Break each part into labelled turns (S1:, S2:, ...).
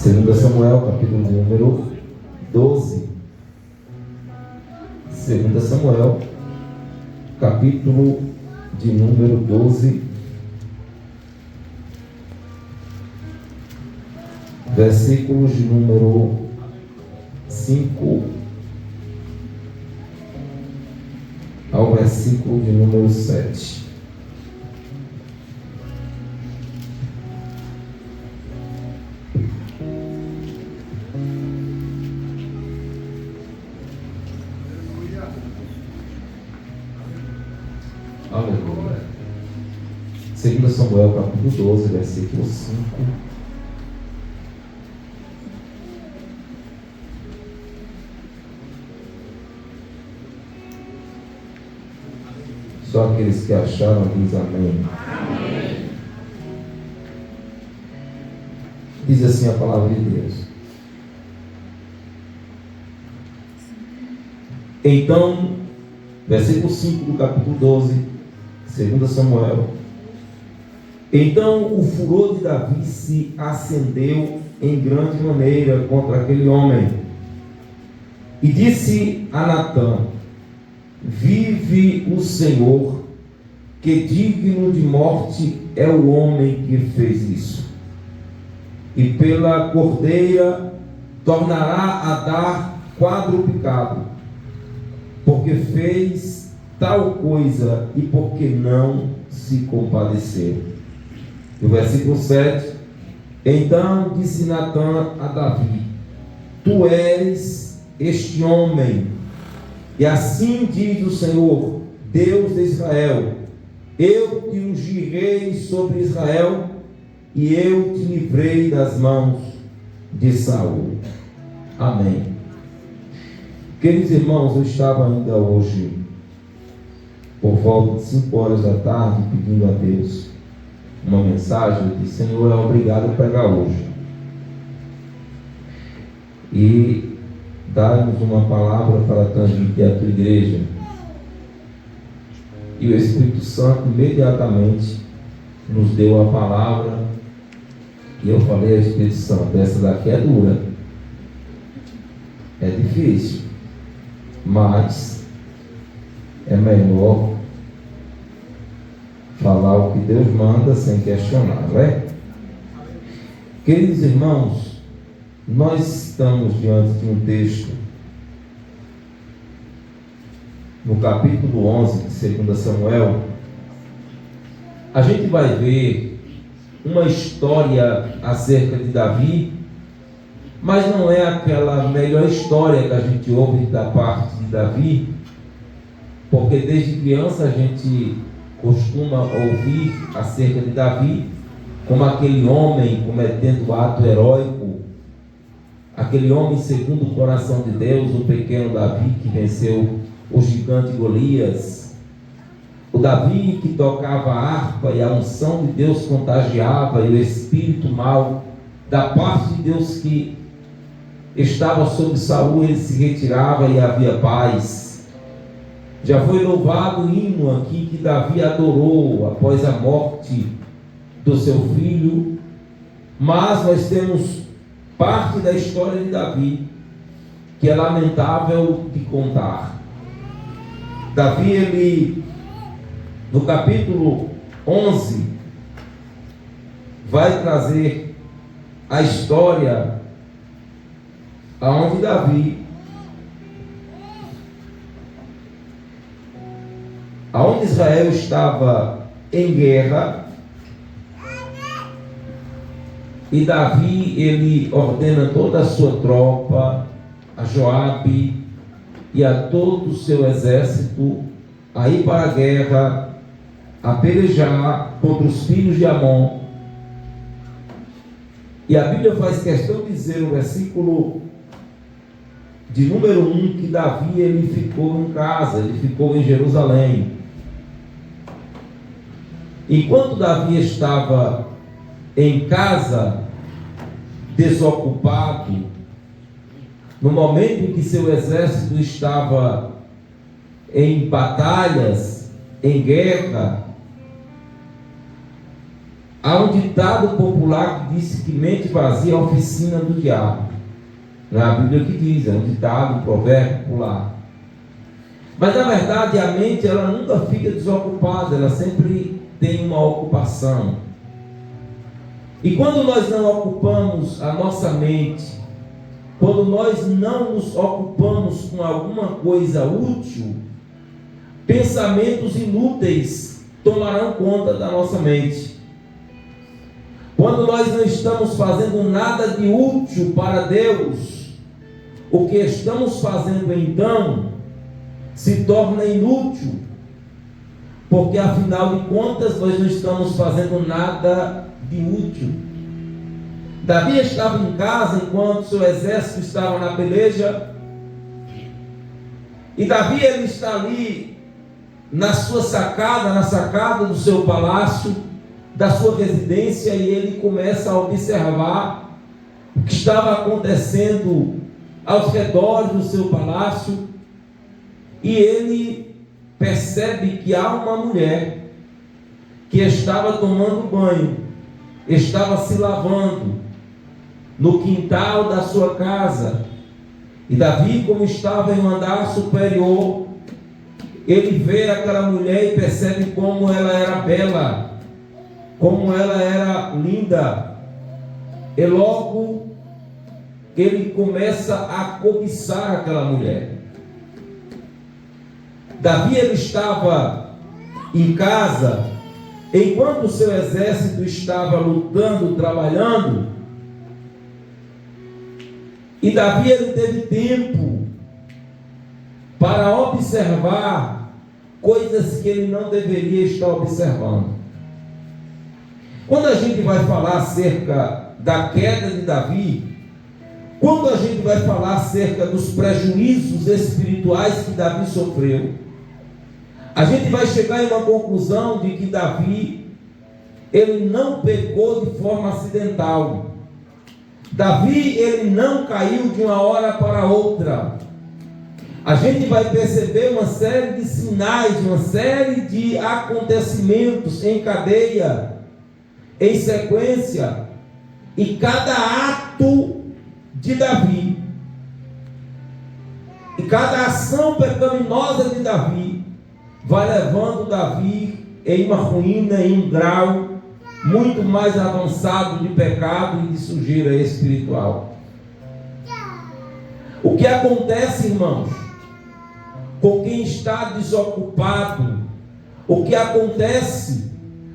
S1: 2 Samuel, capítulo de número 12. 2 Samuel, capítulo de número 12, versículos de número 5 ao versículo de número 7. Aleluia. 2 Samuel, capítulo 12, versículo 5. Só aqueles que acharam diz amém. Amém. Diz assim a palavra de Deus. Então, versículo 5 do capítulo 12, 2 Samuel. Então o furor de Davi se acendeu em grande maneira contra aquele homem. E disse a Natã: vive o Senhor, que digno de morte é o homem que fez isso. E pela cordeira tornará a dar quadruplicado, porque fez tal coisa e porque não se compadeceu. E o versículo 7: então disse Natã a Davi: tu és este homem, e assim diz o Senhor, Deus de Israel: eu te ungirei sobre Israel, e eu te livrei das mãos de Saul. Amém. Queridos irmãos, eu estava ainda hoje, por volta de 5 horas da tarde, pedindo a Deus uma mensagem. Eu disse: Senhor, é obrigado a pregar hoje. E dá-nos uma palavra para transmitir à tua igreja. E o Espírito Santo imediatamente nos deu a palavra. E eu falei ao Espírito Santo: essa daqui é dura, é difícil, mas é melhor falar o que Deus manda sem questionar, não é? Queridos irmãos, nós estamos diante de um texto no capítulo 11 de 2 Samuel. A gente vai ver uma história acerca de Davi, mas não é aquela melhor história que a gente ouve da parte de Davi, porque desde criança a gente costuma ouvir acerca de Davi como aquele homem cometendo ato heróico, aquele homem segundo o coração de Deus, o pequeno Davi que venceu o gigante Golias, o Davi que tocava a harpa e a unção de Deus contagiava, e o espírito mau da parte de Deus que estava sobre Saul, ele se retirava e havia paz. Já foi louvado o hino aqui que Davi adorou após a morte do seu filho, mas nós temos parte da história de Davi que é lamentável de contar. Davi, ele, no capítulo 11, vai trazer a história aonde Davi, aonde Israel estava em guerra, e Davi, ele ordena toda a sua tropa, a Joabe e a todo o seu exército, a ir para a guerra, a pelejar contra os filhos de Amon. E a Bíblia faz questão de dizer no versículo de número 1 que Davi, ele ficou em casa, ele ficou em Jerusalém. Enquanto Davi estava em casa, desocupado, no momento em que seu exército estava em batalhas, em guerra, Há um ditado popular que diz que mente vazia é a oficina do diabo. Não é a Bíblia que diz, é um ditado, um provérbio popular. Mas na verdade a mente ela nunca fica desocupada, ela sempre tem uma ocupação. E quando nós não ocupamos a nossa mente, quando nós não nos ocupamos com alguma coisa útil, pensamentos inúteis tomarão conta da nossa mente. Quando nós não estamos fazendo nada de útil para Deus, o que estamos fazendo então se torna inútil, porque afinal de contas nós não estamos fazendo nada de útil. Davi estava em casa enquanto seu exército estava na peleja, e Davi ele está ali na sua sacada, na sacada do seu palácio, da sua residência, e ele começa a observar o que estava acontecendo aos redores do seu palácio, e ele percebe que há uma mulher que estava tomando banho, estava se lavando no quintal da sua casa. E Davi, como estava em um andar superior, ele vê aquela mulher e percebe como ela era bela, como ela era linda, e logo ele começa a cobiçar aquela mulher. Davi ele estava em casa, enquanto o seu exército estava lutando, trabalhando, e Davi ele teve tempo para observar coisas que ele não deveria estar observando. Quando a gente vai falar acerca da queda de Davi, quando a gente vai falar acerca dos prejuízos espirituais que Davi sofreu, a gente vai chegar em uma conclusão de que Davi, ele não pecou de forma acidental. Davi, ele não caiu de uma hora para outra. A gente vai perceber uma série de sinais, uma série de acontecimentos em cadeia, em sequência, e cada ato de Davi, e cada ação pecaminosa de Davi, vai levando Davi em uma ruína, em um grau muito mais avançado de pecado e de sujeira espiritual. O que acontece, irmãos, com quem está desocupado? O que acontece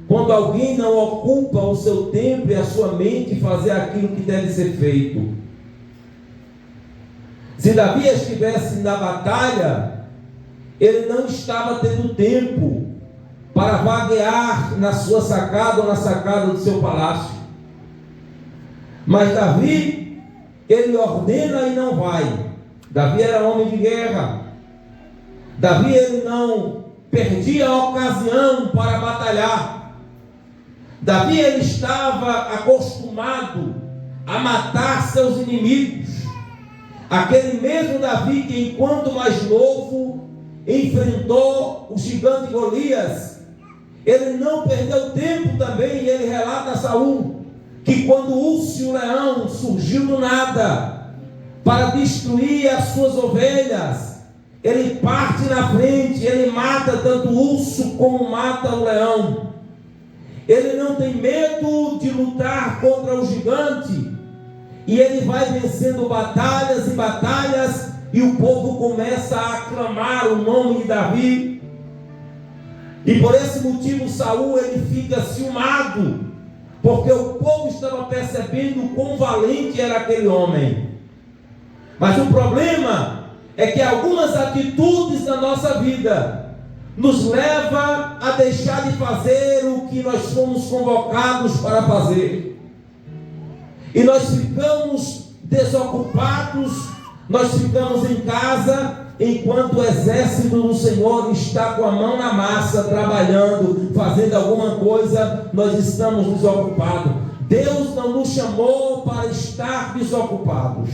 S1: quando alguém não ocupa o seu tempo e a sua mente fazer aquilo que deve ser feito? Se Davi estivesse na batalha, ele não estava tendo tempo para vaguear na sua sacada ou na sacada do seu palácio. Mas Davi, ele ordena e não vai. Davi era homem de guerra. Davi, ele não perdia a ocasião para batalhar. Davi, ele estava acostumado a matar seus inimigos. Aquele mesmo Davi que, enquanto mais novo, enfrentou o gigante Golias, ele não perdeu tempo também. E ele relata a Saul que quando Urso, o leão, surgiu do nada para destruir as suas ovelhas, ele parte na frente, ele mata tanto o urso como mata o leão. Ele não tem medo de lutar contra o gigante, e ele vai vencendo batalhas e batalhas, e o povo começa a aclamar o nome de Davi. E por esse motivo Saul ele fica ciumado, porque o povo estava percebendo quão valente era aquele homem. Mas o problema é que algumas atitudes da nossa vida nos leva a deixar de fazer o que nós fomos convocados para fazer. E nós ficamos desocupados, nós ficamos em casa, enquanto o exército do Senhor está com a mão na massa, trabalhando, fazendo alguma coisa, nós estamos desocupados. Deus não nos chamou para estar desocupados.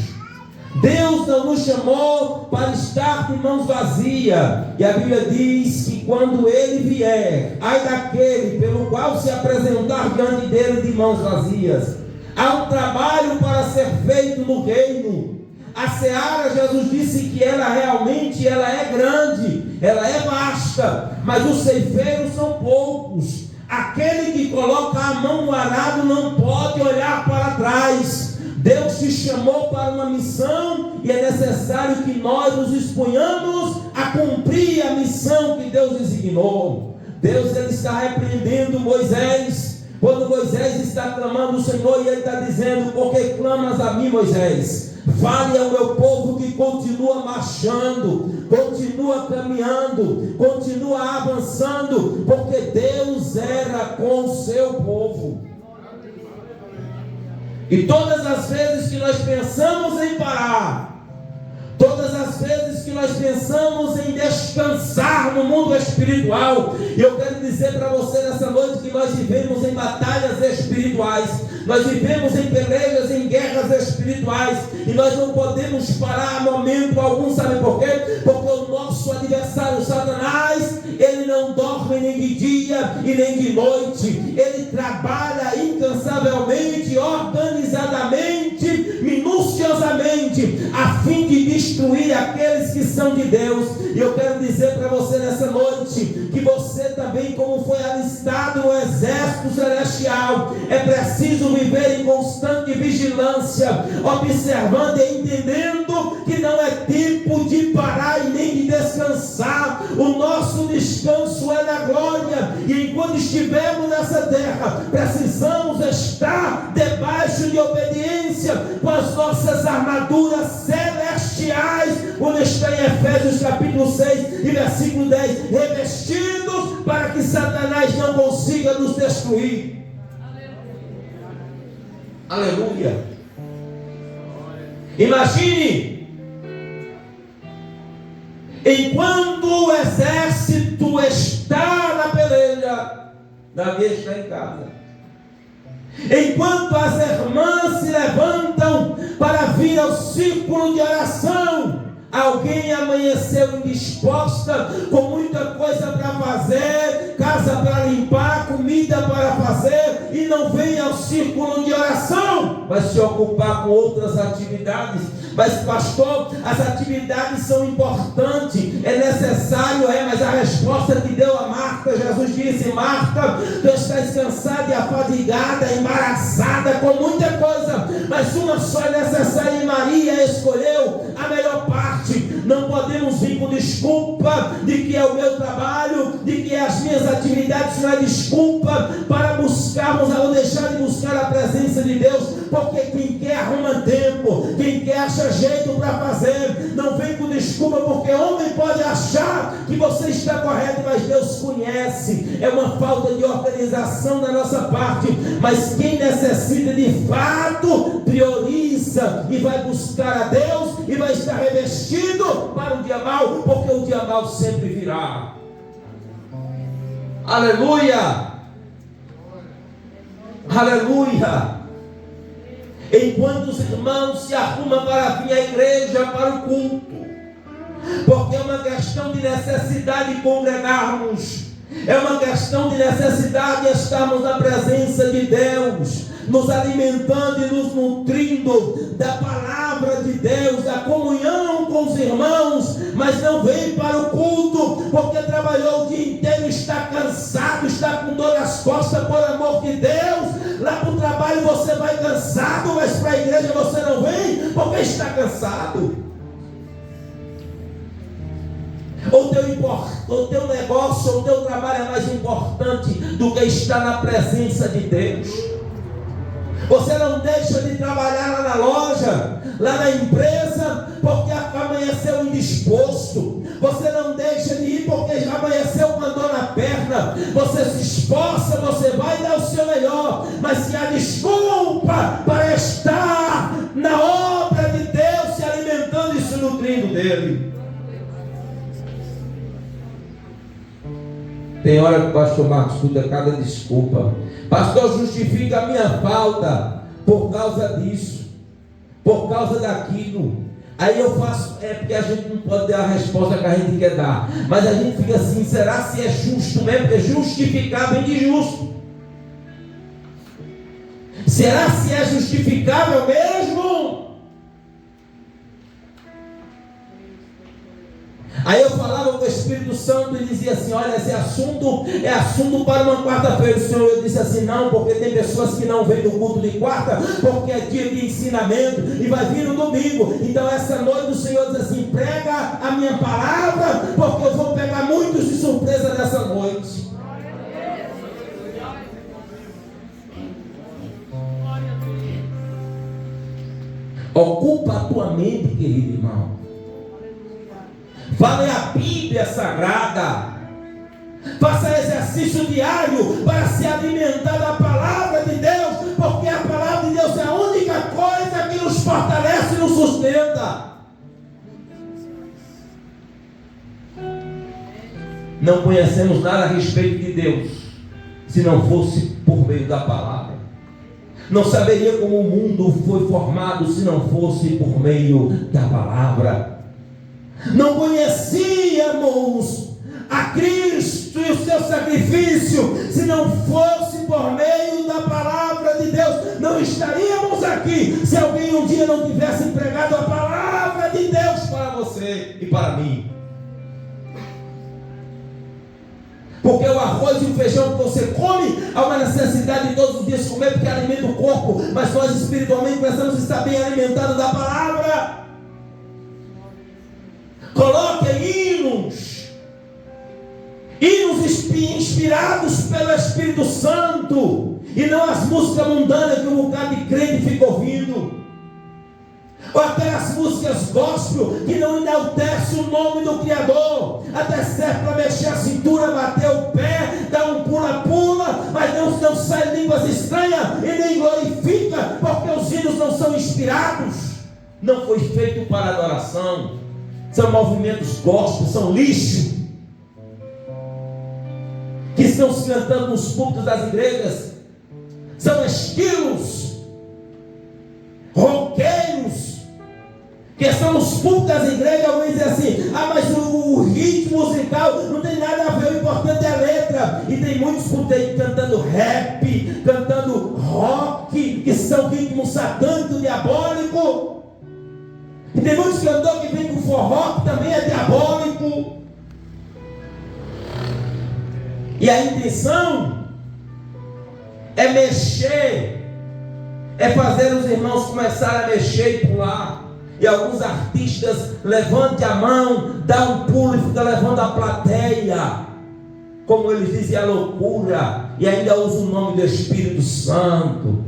S1: Deus não nos chamou para estar de mãos vazias. E a Bíblia diz que quando Ele vier, ai daquele pelo qual se apresentar diante dele de mãos vazias. Há um trabalho para ser feito no reino. A seara, Jesus disse que ela é grande, ela é vasta, mas os ceifeiros são poucos. Aquele que coloca a mão no arado não pode olhar para trás. Deus te chamou para uma missão e é necessário que nós nos exponhamos a cumprir a missão que Deus designou. Deus ele está repreendendo Moisés, quando Moisés está clamando o Senhor, e ele está dizendo: por que clamas a mim, Moisés? Fale ao meu povo que continua marchando, continua caminhando, continua avançando, porque Deus era com o seu povo. E todas as vezes que nós pensamos em parar, todas as vezes que nós pensamos em descansar no mundo espiritual, eu quero dizer para você nessa noite que nós vivemos em batalhas espirituais, nós vivemos em pelejas, em guerras espirituais, e nós não podemos parar a momento algum. Sabe por quê? Porque o nosso adversário Satanás, ele não dorme nem de dia e nem de noite, ele trabalha incansavelmente, organizadamente, minuciosamente, a fim de destruir aqueles que são de Deus. E eu quero dizer para você nessa noite que você também, como foi alistado no exército celestial, é preciso viver em constante vigilância, observando e entendendo que não é tempo de parar e nem de descansar. O nosso descanso é na glória, e enquanto estivermos nessa terra, precisamos estar debaixo de obediência, com as nossas armaduras celestiais, onde está em Efésios capítulo 6 e versículo 10, revestidos para que Satanás não consiga nos destruir. Aleluia. Imagine, enquanto o exército está na peleja, Davi está em casa. Enquanto as irmãs se levantam para vir ao círculo de oração, alguém amanheceu indisposta, com muita coisa para fazer, casa para limpar, comida para fazer, e não vem ao círculo de oração, vai se ocupar com outras atividades. Mas pastor, as atividades são importantes, é necessário, mas a resposta que deu a Marta, Jesus disse: Marta, tu estás cansada e afadigada, embaraçada com muita coisa, mas uma só é necessária, e Maria escolheu a melhor parte. Não podemos vir com desculpa de que é o meu trabalho, de que é as minhas atividades, não é desculpa para buscarmos ou deixar de buscar a presença de Deus, porque quem quer arruma tempo, quem quer acha jeito para fazer. Não vem com desculpa, porque homem pode achar que você está correto, mas Deus conhece. É uma falta de organização da nossa parte, mas quem necessita de fato, prioriza e vai buscar a Deus e vai estar revestido para o dia mau, porque o dia mau sempre virá. Aleluia, aleluia. Enquanto os irmãos se arrumam para vir à igreja, para o culto, porque é uma questão de necessidade de congregarmos, é uma questão de necessidade de estarmos na presença de Deus, nos alimentando e nos nutrindo da palavra de Deus, da comunhão com os irmãos, mas não vem para o culto, porque trabalhou o dia inteiro, está cansado, está com dor nas costas, por amor de Deus. Lá para o trabalho você vai cansado, mas para a igreja você não vem, porque está cansado. O teu negócio, o teu trabalho é mais importante do que estar na presença de Deus. Você não deixa de trabalhar lá na loja, lá na empresa, porque amanheceu indisposto. Você não deixa de ir porque já amanheceu com a dor na perna. Você se esforça, você vai dar o seu melhor, mas se há desculpa para estar na obra de Deus, se alimentando e se nutrindo dele. Tem hora que o pastor Marcos escuta cada desculpa. Pastor, justifica a minha falta por causa disso, por causa daquilo. Aí eu faço, porque a gente não pode dar a resposta que a gente quer dar. Mas a gente fica assim, será se é justo mesmo? Porque justificar vem de justo. Será se é justificável mesmo? Aí eu falava com o Espírito Santo e dizia assim, olha, esse assunto é assunto para uma quarta-feira. O Senhor, eu disse assim, não, porque tem pessoas que não vêm do culto de quarta, porque é dia de ensinamento e vai vir no domingo. Então essa noite o Senhor diz assim, prega a minha palavra, porque eu vou pegar muitos de surpresa nessa noite. Ocupa a tua mente, querido irmão. Vale a Bíblia Sagrada. Faça exercício diário para se alimentar da palavra de Deus, porque a palavra de Deus é a única coisa que nos fortalece e nos sustenta. Não conhecemos nada a respeito de Deus se não fosse por meio da palavra. Não saberia como o mundo foi formado se não fosse por meio da palavra. Não conhecíamos a Cristo e o seu sacrifício se não fosse por meio da palavra de Deus. Não estaríamos aqui se alguém um dia não tivesse pregado a palavra de Deus para você e para mim. Porque o arroz e o feijão que você come há uma necessidade de todos os dias comer, porque alimenta o corpo, mas nós espiritualmente precisamos estar bem alimentados da palavra. Coloque hinos inspirados pelo Espírito Santo, e não as músicas mundanas que um bocado de crente fica ouvindo, ou aquelas músicas gospel que não enaltecem o nome do Criador, até serve para mexer a cintura, bater o pé, dar um pula-pula, mas não sai línguas estranhas e nem glorifica, porque os hinos não são inspirados, não foi feito para adoração. São movimentos gospel, são lixo, que estão se cantando nos cultos das igrejas. São estilos roqueiros que estão nos cultos das igrejas. Alguém diz assim, mas o ritmo musical não tem nada a ver, o importante é a letra. E tem muitos cultos aí cantando rap, cantando rock, que são ritmos satânicos, diabólicos. E tem muitos cantores que vêm com forró, que também é diabólico. E a intenção é mexer, é fazer os irmãos começarem a mexer e pular. E alguns artistas levantam a mão, dá um pulo e fica levando a plateia, como eles dizem, a loucura, e ainda usa o nome do Espírito Santo.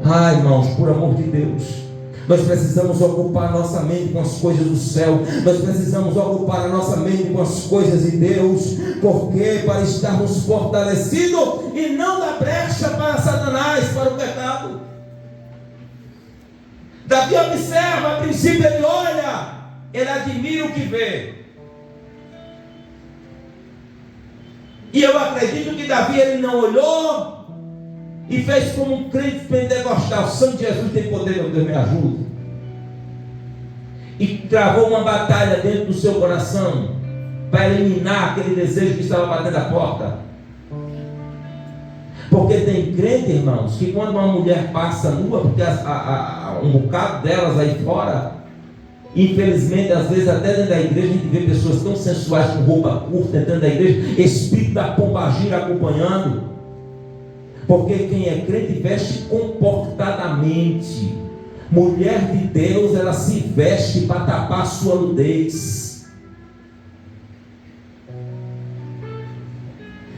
S1: Ai, irmãos, por amor de Deus, nós precisamos ocupar a nossa mente com as coisas do céu. Nós precisamos ocupar a nossa mente com as coisas de Deus. Porque para estarmos fortalecidos e não dar brecha para Satanás, para o pecado. Davi observa, a princípio ele olha, ele admira o que vê. E eu acredito que Davi ele não olhou e fez como um crente pentecostal. Santo Jesus tem poder, meu Deus, me ajude. E travou uma batalha dentro do seu coração para eliminar aquele desejo que estava batendo a porta. Porque tem crente, irmãos, que quando uma mulher passa nua, porque um bocado delas aí fora, infelizmente, às vezes até dentro da igreja a gente vê pessoas tão sensuais com roupa curta dentro da igreja, espírito da pombagira acompanhando. Porque quem é crente veste comportadamente. Mulher de Deus, ela se veste para tapar a sua nudez.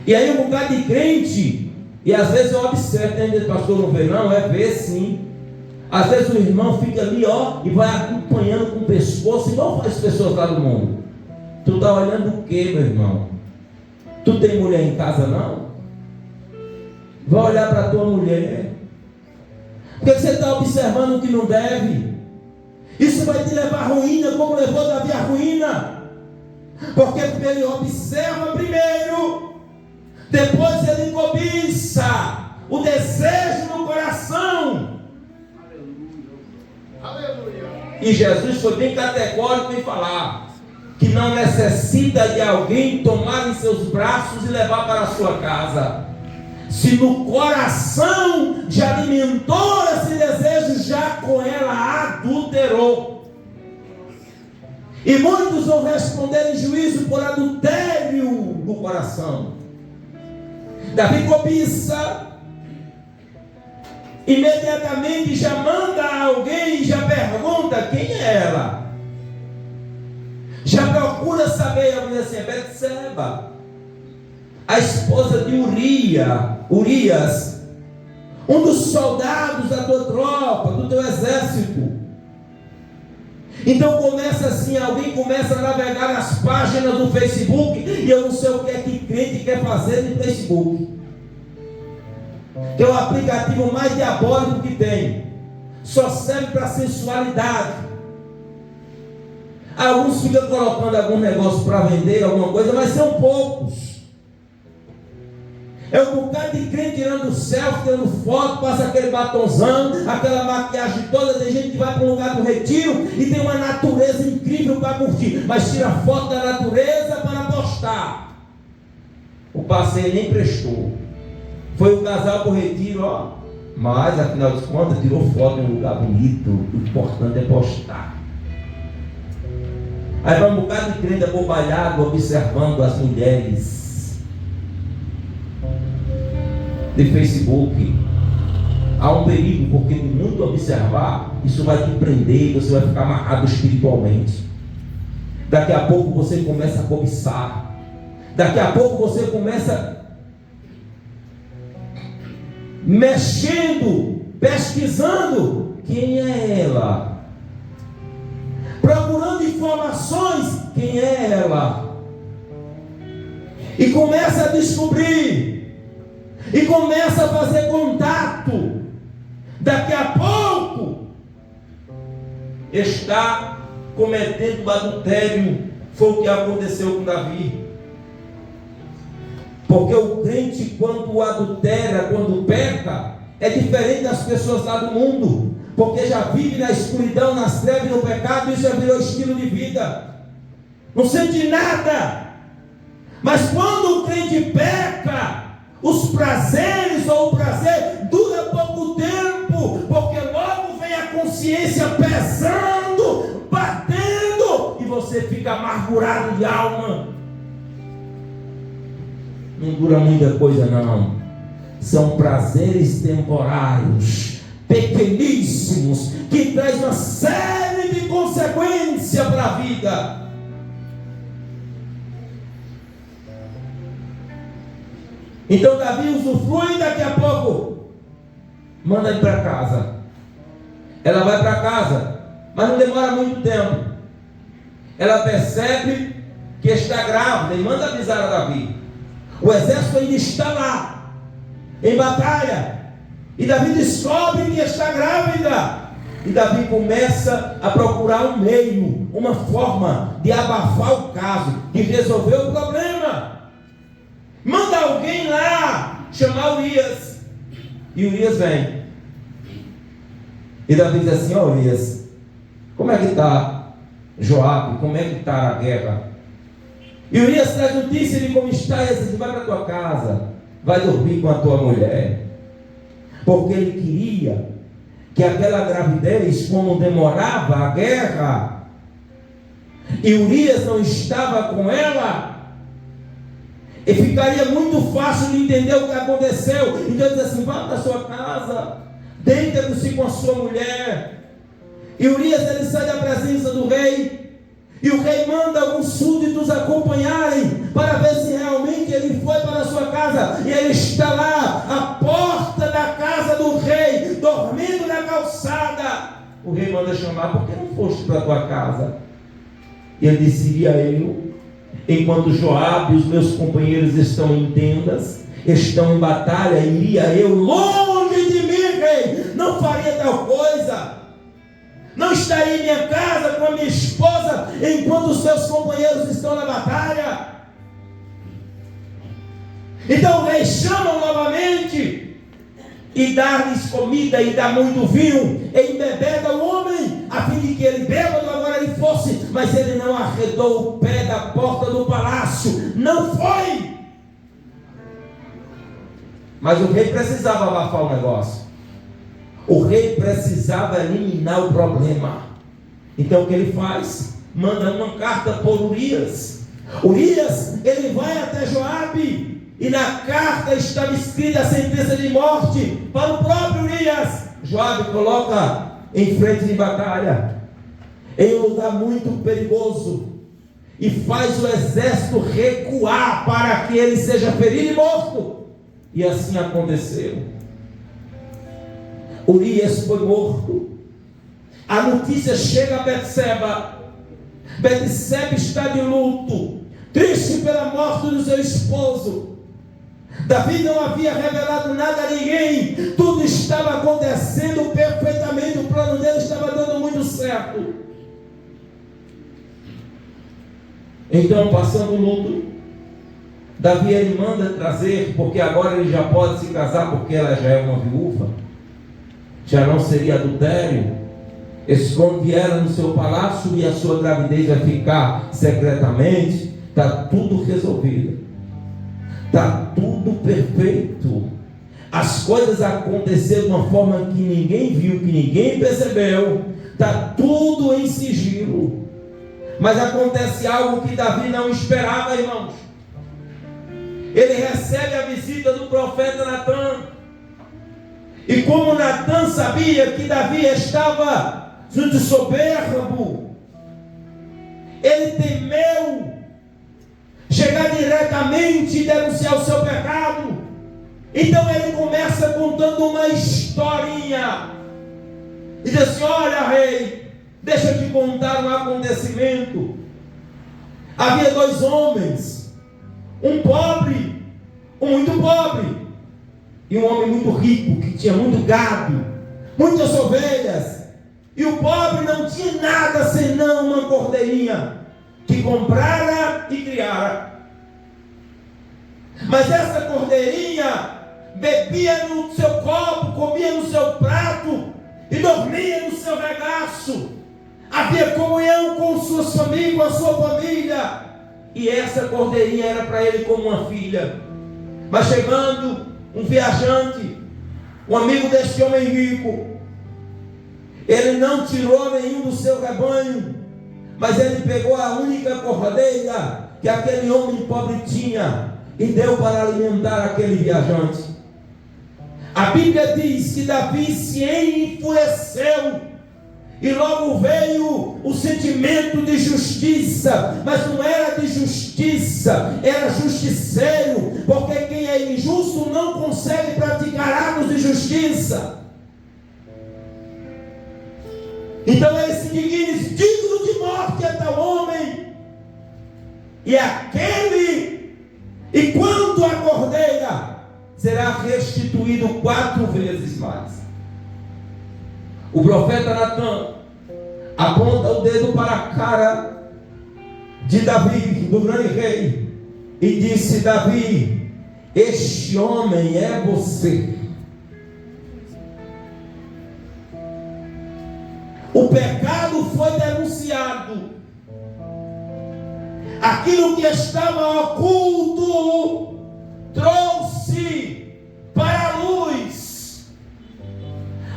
S1: E aí um bocado de crente, e às vezes eu observo, ainda o pastor não vê não, ver sim. Às vezes o irmão fica ali, e vai acompanhando com o pescoço, igual faz as pessoas lá do mundo. Tu está olhando o que, meu irmão? Tu tem mulher em casa não? Vai olhar para a tua mulher. Porque você está observando o que não deve. Isso vai te levar à ruína, como levou Davi à ruína. Porque ele observa primeiro, depois ele cobiça o desejo no coração. Aleluia. E E Jesus foi bem categórico em falar que não necessita de alguém tomar em seus braços e levar para a sua casa. Se no coração já alimentou esse desejo, já com ela adulterou. E muitos vão responder em juízo por adultério do coração. Davi cobiça, imediatamente já manda alguém e já pergunta quem é ela. Já procura saber, a mulher assim, é Betseba, a esposa de Urias, um dos soldados da tua tropa, do teu exército. Então começa assim, alguém começa a navegar nas páginas do Facebook, e eu não sei o que é que crente quer fazer no Facebook, que é o aplicativo mais diabólico que tem, só serve para sensualidade. Alguns ficam colocando algum negócio para vender, alguma coisa, mas são poucos. É um bocado de crente tirando selfie, tirando foto, passa aquele batonzão, aquela maquiagem toda. Tem gente que vai para um lugar do retiro e tem uma natureza incrível para curtir, mas tira foto da natureza para postar. O passeio nem prestou. Foi o casal para o retiro, ó, mas afinal de contas tirou foto em um lugar bonito. O importante é postar. Aí vai um bocado de crente abobalhado observando as mulheres de Facebook. Há um perigo, porque de muito observar, isso vai te prender e você vai ficar amarrado espiritualmente. Daqui a pouco você começa a cobiçar. Daqui a pouco você começa mexendo, pesquisando quem é ela, procurando informações, quem é ela, e começa a descobrir, e começa a fazer contato. Daqui a pouco está cometendo o adultério. Foi o que aconteceu com Davi. Porque o crente, quando adultera, quando peca, é diferente das pessoas lá do mundo, porque já vive na escuridão, nas trevas, no pecado. Isso já virou estilo de vida, não sente nada. Mas quando o crente peca, os prazeres ou o prazer dura pouco tempo, porque logo vem a consciência pesando, batendo, e você fica amargurado de alma. Não dura muita coisa não. São prazeres temporários, pequeníssimos, que traz uma série de consequências para a vida. Então Davi usufrui, e daqui a pouco manda ir para casa. Ela vai para casa, mas não demora muito tempo. Ela percebe que está grávida e manda avisar a Davi. O exército ainda está lá, em batalha, e Davi descobre que está grávida. E Davi começa a procurar um meio, uma forma de abafar o caso, de resolver o problema. Manda alguém lá chamar Urias. E Urias vem. E Davi diz assim: ó Urias, como é que está Joabe? Como é que está a guerra? E Urias traz notícia de como está, e diz: vai para a tua casa, vai dormir com a tua mulher. Porque ele queria que aquela gravidez, como demorava a guerra, e Urias não estava com ela, e ficaria muito fácil de entender o que aconteceu. Então ele diz assim: vá para a sua casa, deita-se com a sua mulher. E Urias, ele sai da presença do rei, e o rei manda alguns súditos acompanharem, para ver se realmente ele foi para a sua casa. E ele está lá, à porta da casa do rei, dormindo na calçada. O rei manda chamar: por que não foste para a tua casa? E ele disse: iria eu, enquanto Joabe e os meus companheiros estão em tendas, estão em batalha, iria eu longe de mim, rei? Não faria tal coisa. Não estaria em minha casa com a minha esposa enquanto os seus companheiros estão na batalha. Então o rei chama novamente e dá-lhes comida e dá muito vinho, e embebeda o homem, a fim de que ele beba levantou o pé da porta do palácio. Não foi! Mas o rei precisava abafar o negócio. O rei precisava eliminar o problema. Então o que ele faz? Manda uma carta por Urias. Urias, ele vai até Joabe, e na carta estava escrita a sentença de morte para o próprio Urias. Joabe coloca em frente de batalha, em um lugar muito perigoso, e faz o exército recuar para que ele seja ferido e morto. E assim aconteceu. Urias foi morto. A notícia chega a Betseba. Betseba está de luto, triste pela morte do seu esposo. Davi não havia revelado nada a ninguém. Tudo estava acontecendo perfeitamente. O plano dele estava dando muito certo. Então, passando o luto, Davi ele manda trazer, porque agora ele já pode se casar, porque ela já é uma viúva, já não seria adultério. Esconde ela no seu palácio e a sua gravidez vai ficar secretamente. Está tudo resolvido, está tudo perfeito. As coisas aconteceram de uma forma que ninguém viu, que ninguém percebeu. Está tudo em sigilo. Mas acontece algo que Davi não esperava, irmãos. Ele recebe a visita do profeta Natã. E como Natã sabia que Davi estava de soberbo, ele temeu chegar diretamente e denunciar o seu pecado. Então ele começa contando uma historinha. E diz assim: olha, rei, deixa eu te contar um acontecimento. Havia dois homens, um pobre, um muito pobre, e um homem muito rico, que tinha muito gado, muitas ovelhas. E o pobre não tinha nada senão uma cordeirinha, que comprara e criara. Mas essa cordeirinha bebia no seu copo, comia no seu prato e dormia no seu regaço. Havia comunhão com suas famílias, com a sua família. E essa cordeirinha era para ele como uma filha. Mas chegando um viajante, um amigo deste homem rico, ele não tirou nenhum do seu rebanho, mas ele pegou a única cordeira que aquele homem pobre tinha e deu para alimentar aquele viajante. A Bíblia diz que Davi se enfureceu e logo veio o sentimento de justiça, mas não era de justiça, era justiceiro, porque quem é injusto não consegue praticar atos de justiça. Então ele se digna, digno de morte é tal homem, e aquele, e quanto a cordeira, será restituído 4 vezes mais. O profeta Natã aponta o dedo para a cara de Davi, do grande rei, e disse: Davi, este homem é você. O pecado foi denunciado. Aquilo que estava oculto trouxe para a luz.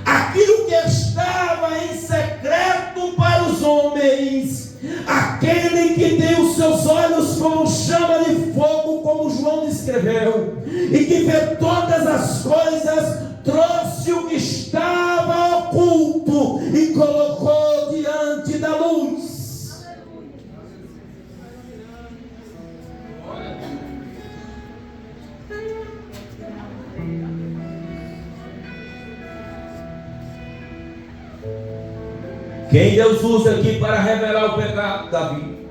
S1: Aquilo que estava em secreto para os homens. Aquele que tem os seus olhos como chama de fogo, como João descreveu, e que vê todas as coisas, trouxe o que estava oculto e colocou diante da luz. Quem Deus usa aqui para revelar o pecado de Davi?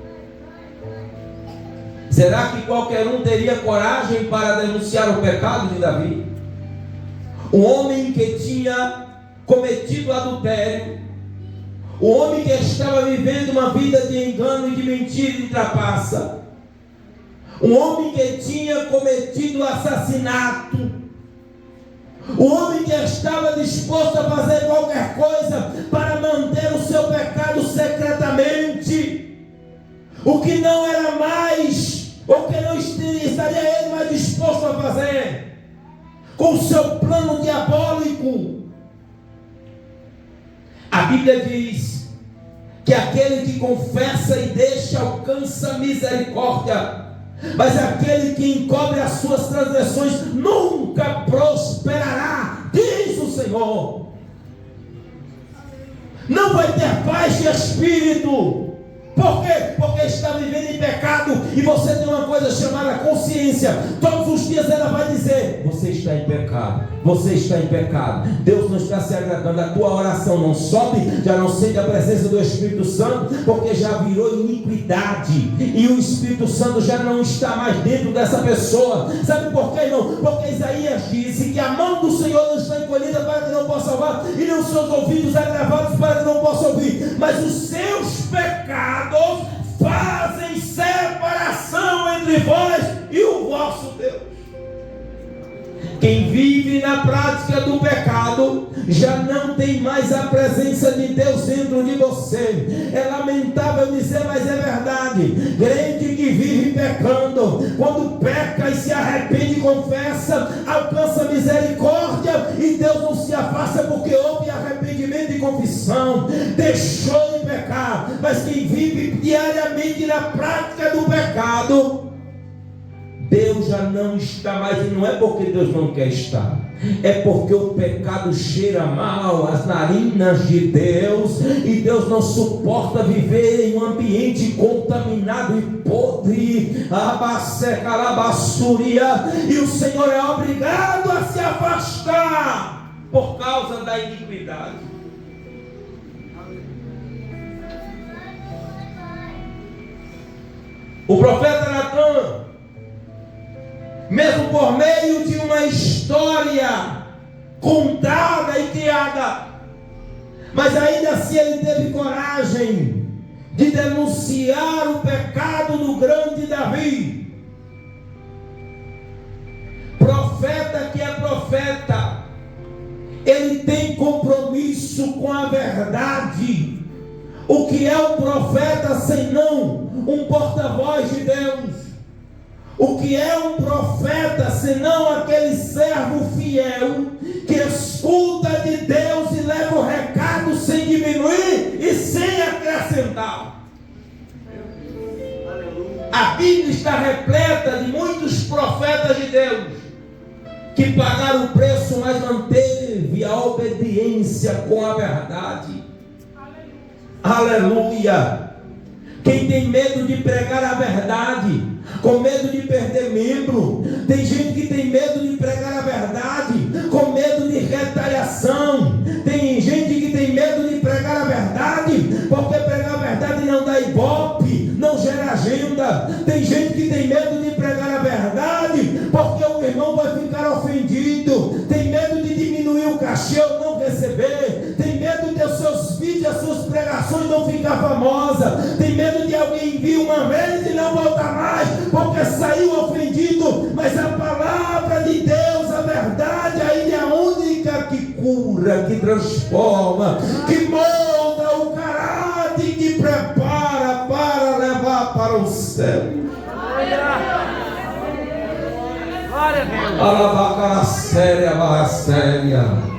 S1: Será que qualquer um teria coragem para denunciar o pecado de Davi? O homem que tinha cometido adultério, o homem que estava vivendo uma vida de engano e de mentira e de trapaça, um homem que tinha cometido assassinato, o homem que estava disposto a fazer qualquer coisa para manter o seu pecado secretamente. O que com o seu plano diabólico. A Bíblia diz que aquele que confessa e deixa alcança misericórdia, mas aquele que encobre as suas transgressões nunca prosperará, diz o Senhor. Não vai ter paz de espírito. Por quê? Porque está vivendo em pecado. E você tem uma coisa chamada consciência. Todos os dias ela vai dizer: você está em pecado, você está em pecado, Deus não está se agradando, a tua oração não sobe, já não sente a presença do Espírito Santo, porque já virou iniquidade, e o Espírito Santo já não está mais dentro dessa pessoa. Sabe por quê, irmão? Porque Isaías disse que a mão do Senhor não está encolhida para que não possa salvar, e nem os seus ouvidos agravados para que não possa ouvir, mas os seus pecados fazem separação entre vós e o vosso Deus. Quem vive na prática do pecado já não tem mais a presença de Deus dentro de você. É lamentável dizer, mas é verdade. Crente que vive pecando, quando peca e se arrepende e confessa, alcança misericórdia, e Deus não se afasta porque houve arrependimento e confissão, deixou de pecar. Mas quem vive diariamente na prática do pecado, Deus já não está mais, e não é porque Deus não quer estar, é porque o pecado cheira mal às narinas de Deus, e Deus não suporta viver em um ambiente contaminado e podre, e o Senhor é obrigado a se afastar por causa da iniquidade. O profeta Natan, mesmo por meio de uma história contada e criada, mas ainda assim ele teve coragem de denunciar o pecado do grande Davi. Profeta que é profeta, ele tem compromisso com a verdade. O que é um profeta senão um porta-voz de Deus? O que é um profeta senão aquele servo fiel que escuta de Deus e leva o recado sem diminuir e sem acrescentar? A Bíblia está repleta de muitos profetas de Deus que pagaram o preço, mas manteve a obediência com a verdade. Aleluia! Quem tem medo de pregar a verdade, com medo de perder membro. Tem gente que tem medo de pregar a verdade, com medo de retaliação. Tem gente que tem medo de pregar a verdade, porque pregar a verdade não dá ibope, não gera agenda. Tem gente que tem medo de pregar a verdade, porque o irmão vai ficar ofendido. Tem medo de diminuir o cachê ou não receber. Tem medo de os seus vídeos, as suas pregações não ficar famosas. Tem medo de alguém vir uma vez e não voltar mais, porque saiu ofendido. Mas a palavra de Deus, a verdade, ainda é a única que cura, que transforma, que molda o caráter, que prepara para levar para o céu. Alabacara séria, barra séria.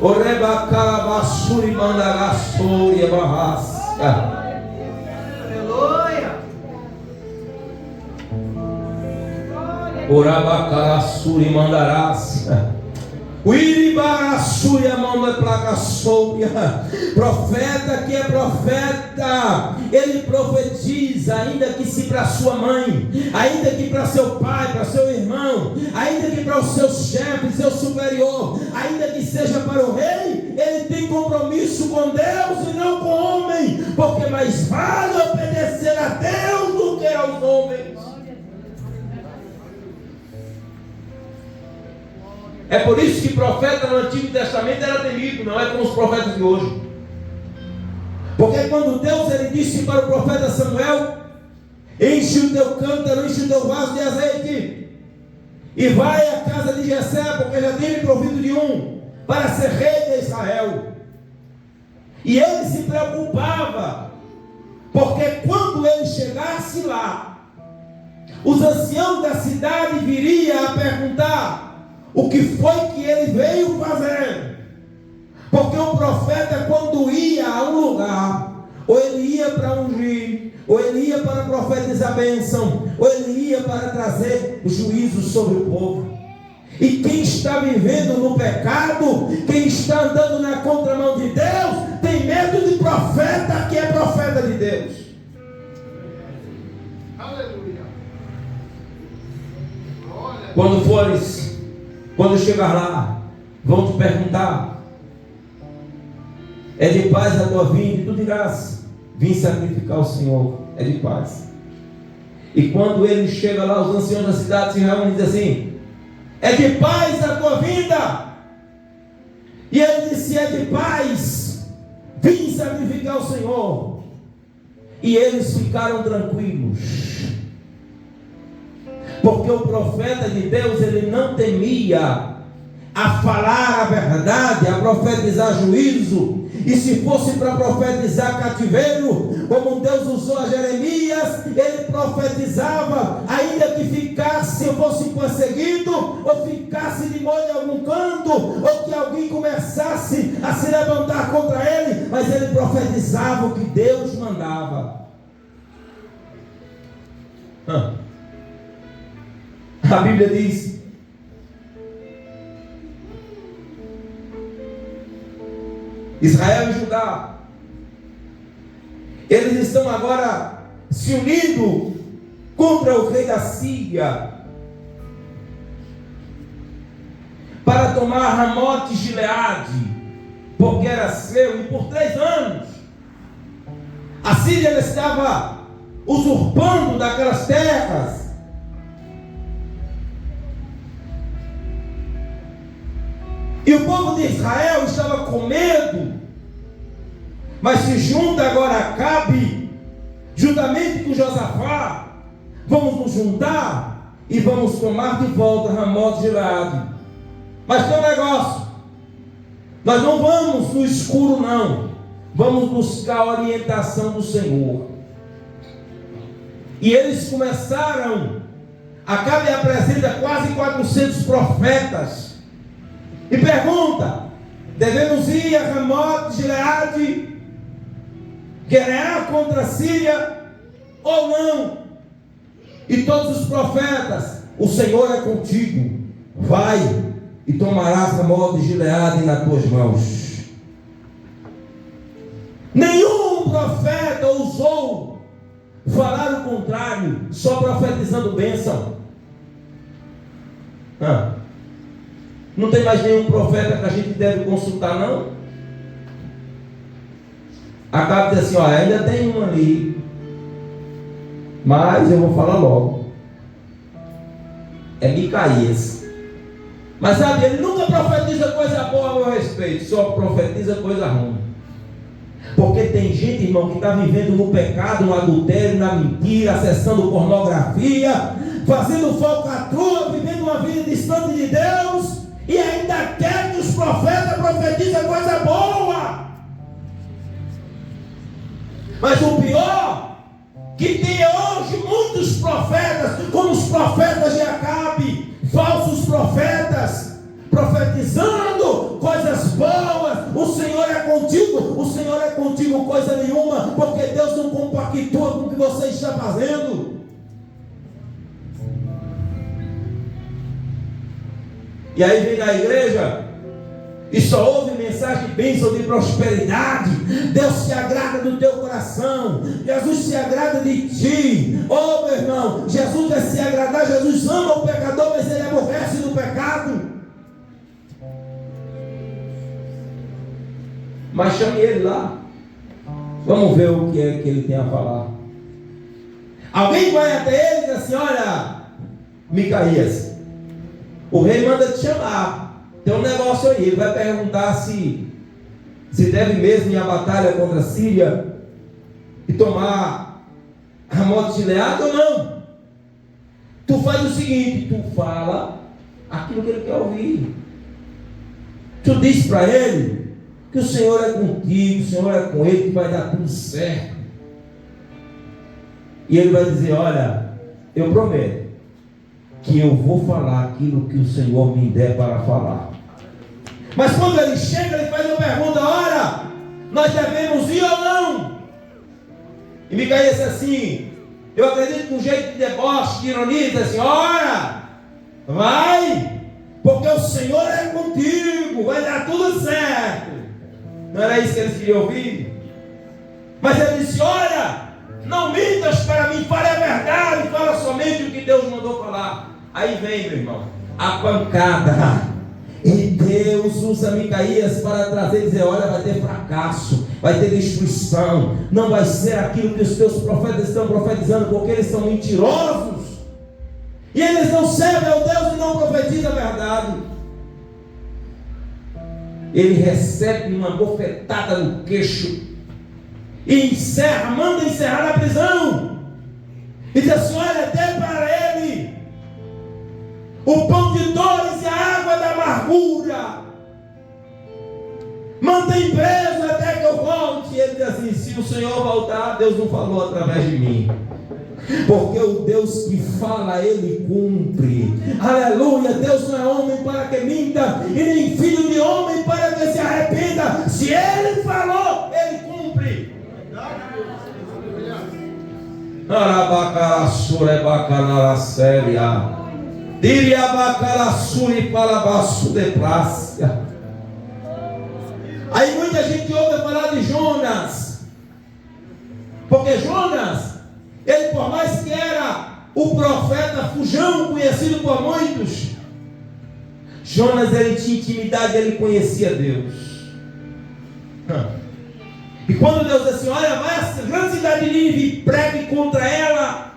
S1: Orebacala basuri mandará sória, barrasca. Orabacarassuri mandarás. Uiribarassuri a mão da placa sóbria. Profeta que é profeta, ele profetiza, ainda que se para sua mãe, ainda que para seu pai, para seu irmão, ainda que para o seu chefe, seu superior, ainda que seja para o rei, ele tem compromisso com Deus e não com o homem, porque mais vale obedecer a Deus do que aos homens. É por isso que profeta no Antigo Testamento era temido, não é como os profetas de hoje. Porque quando Deus ele disse para o profeta Samuel: enche o teu cântaro, enche o teu vaso de azeite, e vai à casa de Jessé, porque já tem provido de um, para ser rei de Israel. E ele se preocupava, porque quando ele chegasse lá, os anciãos da cidade viriam a perguntar: o que foi que ele veio fazer. Porque o profeta, quando ia a um lugar, ou ele ia para ungir, ou ele ia para profetizar bênção, ou ele ia para trazer juízo sobre o povo. E quem está vivendo no pecado, quem está andando na contramão de Deus, tem medo de profeta que é profeta de Deus. Aleluia. Quando chegar lá, vão te perguntar: é de paz a tua vinda? E tu dirás: vim sacrificar o Senhor. É de paz. E quando ele chega lá, os anciãos da cidade se reúnem e dizem assim: é de paz a tua vinda? E ele disse: é de paz, vim sacrificar o Senhor. E eles ficaram tranquilos, porque o profeta de Deus, ele não temia a falar a verdade, a profetizar juízo. E se fosse para profetizar cativeiro, como Deus usou a Jeremias, ele profetizava, ainda que ficasse, ou fosse perseguido, ou ficasse de molho em algum canto, ou que alguém começasse a se levantar contra ele, mas ele profetizava o que Deus mandava. A Bíblia diz: Israel e Judá, eles estão agora se unindo contra o rei da Síria para tomar Ramote Gileade, porque era seu. E por 3 anos a Síria estava usurpando daquelas terras. E o povo de Israel estava com medo, mas se junta agora Acabe, juntamente com Josafá. Vamos nos juntar e vamos tomar de volta Ramote Gileade. Mas tem um negócio: nós não vamos no escuro, não. Vamos buscar a orientação do Senhor. E eles começaram. Acabe apresenta quase 400 profetas e pergunta: devemos ir a Ramote Gileade, guerrear contra a Síria ou não? E todos os profetas: o Senhor é contigo, vai e tomarás Ramote Gileade nas tuas mãos. Nenhum profeta ousou falar o contrário, só profetizando bênção. Não tem mais nenhum profeta que a gente deve consultar, não? Acabe diz assim: ó, ainda tem um ali, mas eu vou falar logo. É Micaías. Mas sabe, ele nunca profetiza coisa boa a meu respeito, só profetiza coisa ruim. Porque tem gente, irmão, que está vivendo no pecado, no adultério, na mentira, acessando pornografia, fazendo falcatrua, vivendo uma vida distante de Deus, e ainda quer que os profetas profetizem coisa boa. Mas o pior, que tem hoje muitos profetas, como os profetas de Acabe, falsos profetas, profetizando coisas boas. O Senhor é contigo, coisa nenhuma, porque Deus não compactua com o que você está fazendo. E aí vem na igreja e só ouve mensagem de bênção, de prosperidade. Deus se agrada do teu coração, Jesus se agrada de ti. Oh, meu irmão, Jesus vai se agradar. Jesus ama o pecador, mas ele aborrece do pecado. Mas chame ele lá, vamos ver o que é que ele tem a falar. Alguém vai até ele e diz assim: olha, Micaías, o rei manda te chamar, tem um negócio aí. Ele vai perguntar se deve mesmo ir à batalha contra a Síria e tomar Ramote Gileade ou não. Tu faz o seguinte: tu fala aquilo que ele quer ouvir. Tu diz para ele que o Senhor é contigo, o Senhor é com ele, que vai dar tudo certo. E ele vai dizer: olha, eu prometo que eu vou falar aquilo que o Senhor me der para falar. Mas quando ele chega, ele faz uma pergunta: ora, nós devemos ir ou não? E Micaías disse assim, eu acredito com um jeito de deboche, de ironia, diz assim: ora, vai, porque o Senhor é contigo, vai dar tudo certo. Não era isso que eles queriam ouvir? Mas ele disse: olha, não mintas para mim, fale a verdade, fala somente o que Deus mandou falar. Aí vem, meu irmão, a pancada. E Deus usa Micaías para trazer e dizer: olha, vai ter fracasso, vai ter destruição, não vai ser aquilo que os teus profetas estão profetizando, porque eles são mentirosos, e eles não servem ao Deus e não profetizam a verdade. Ele recebe uma bofetada no queixo e encerra, manda encerrar na prisão, e diz assim: olha, dê para ele o pão de dores e a água da amargura, mantém preso até que eu volte. E ele diz assim: se o Senhor voltar, Deus não falou através de mim, porque o Deus que fala, Ele cumpre. Aleluia. Deus não é homem para que minta, e nem filho de homem para que se arrependa. Se Ele falou, Ele cumpre. Arabacarasura e bacanaracéria. Aí muita gente ouve falar de Jonas, porque Jonas, ele, por mais que era o profeta fujão, conhecido por muitos, Jonas, ele tinha intimidade, ele conhecia Deus. E quando Deus disse assim: olha, vai à grande cidade de Nínive e pregue contra ela,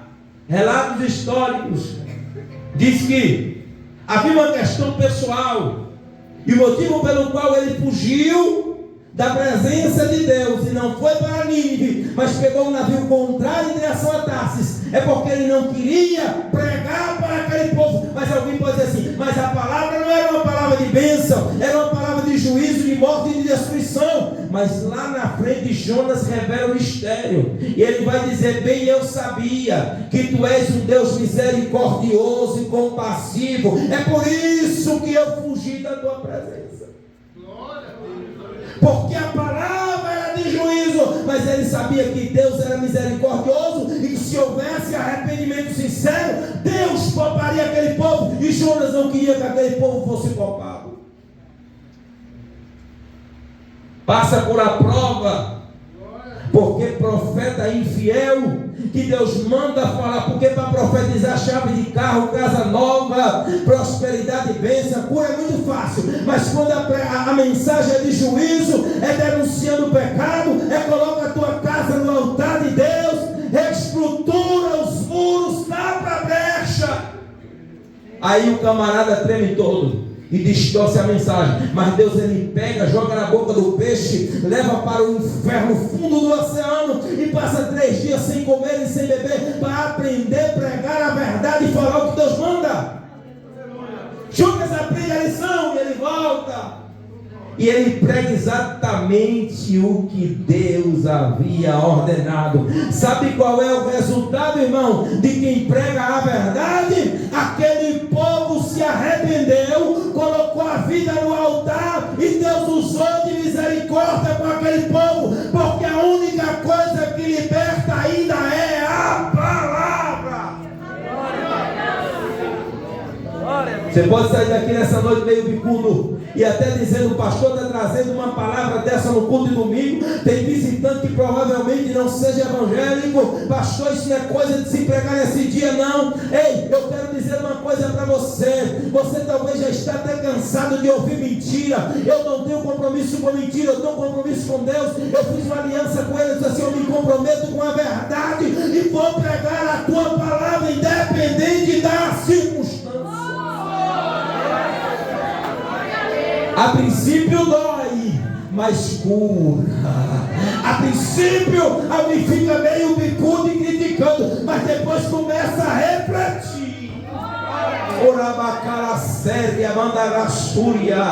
S1: relatos históricos, diz que havia uma questão pessoal, e o motivo pelo qual ele fugiu da presença de Deus e não foi para Nínive, mas pegou um navio contrário em direção a Tarsis, é porque ele não queria pregar para aquele povo. Mas alguém pode dizer assim: mas a palavra não era uma palavra de bênção, era uma palavra de juízo, de morte e de destruição. Mas lá na frente Jonas revela o mistério, e ele vai dizer: bem eu sabia que tu és um Deus misericordioso e compassivo, é por isso que eu fugi da tua presença. Porque a palavra era de juízo, mas ele sabia que Deus era misericordioso e que se houvesse arrependimento sincero, Deus pouparia aquele povo, e Jonas não queria que aquele povo fosse poupado. Passa por a prova, porque profeta infiel, que Deus manda falar, porque para profetizar chave de carro, casa nova, prosperidade e bênção, cura é muito fácil, mas quando a mensagem é de juízo, é denunciando o pecado, é coloca a tua casa no altar de Deus, reestrutura os muros, tapa a brecha, aí o camarada treme todo e distorce a mensagem. Mas Deus, ele pega, joga na boca do peixe, leva para o inferno fundo do oceano e passa 3 dias sem comer e sem beber, para aprender a pregar a verdade e falar o que Deus manda. Judas aprende a lição e ele volta, e ele prega exatamente o que Deus havia ordenado. Sabe qual é o resultado, irmão, de quem prega a verdade? Aquele povo se arrependeu, colocou a vida no altar, e Deus usou de misericórdia com aquele povo, porque a única coisa que liberta ainda é a palavra. Você pode sair daqui nessa noite meio bicudo e até dizendo: o pastor está trazendo uma palavra dessa no culto de domingo, tem visitante que provavelmente não seja evangélico. Pastor, isso não é coisa de se pregar nesse dia, não. Ei, eu quero dizer uma coisa para você. Você talvez já está até cansado de ouvir mentira. Eu não tenho compromisso com mentira, eu tenho compromisso com Deus. Eu fiz uma aliança com Ele, eu disse assim: eu me comprometo com a verdade e vou pregar a tua palavra independente da circunstância. A princípio dói, mas cura. A princípio alguém fica meio bicudo e criticando, mas depois começa a refletir. Orabacala séria, mandarassúria,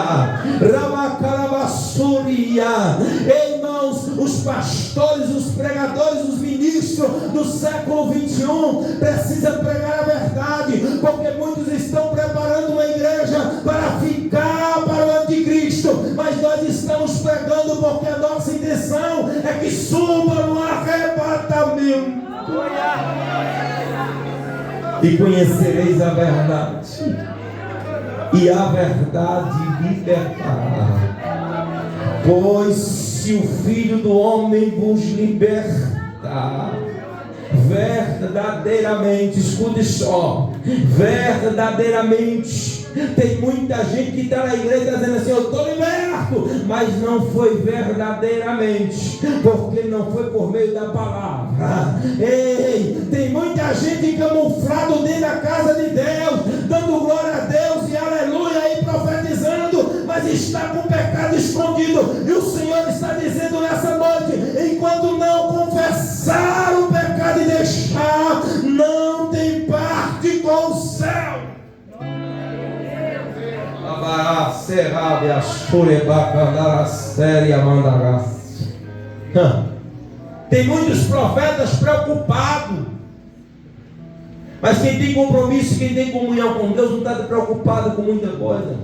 S1: Ramacalabassúria. Irmãos, os pastores, os pregadores, os ministros do século 21 precisam pregar a verdade, porque muitos estão preparando uma igreja para ficar para o anticristo, mas nós estamos pregando porque a nossa intenção é que suba no arrebatamento. E conhecereis a verdade, e a verdade libertará. Pois se o Filho do Homem vos libertar, verdadeiramente, escute só, verdadeiramente, tem muita gente que está na igreja dizendo assim: eu estou liberto, mas não foi verdadeiramente, porque não foi por meio da palavra. Ei, tem muita gente camuflado dentro da casa de Deus, dando glória a Deus e aleluia e profetizando, mas está com o pecado escondido. E o Senhor está dizendo nessa noite: enquanto não confessar o pecado e deixar, não tem parte com o céu. Tem muitos profetas preocupados, mas quem tem compromisso, quem tem comunhão com Deus, não está preocupado com muita coisa.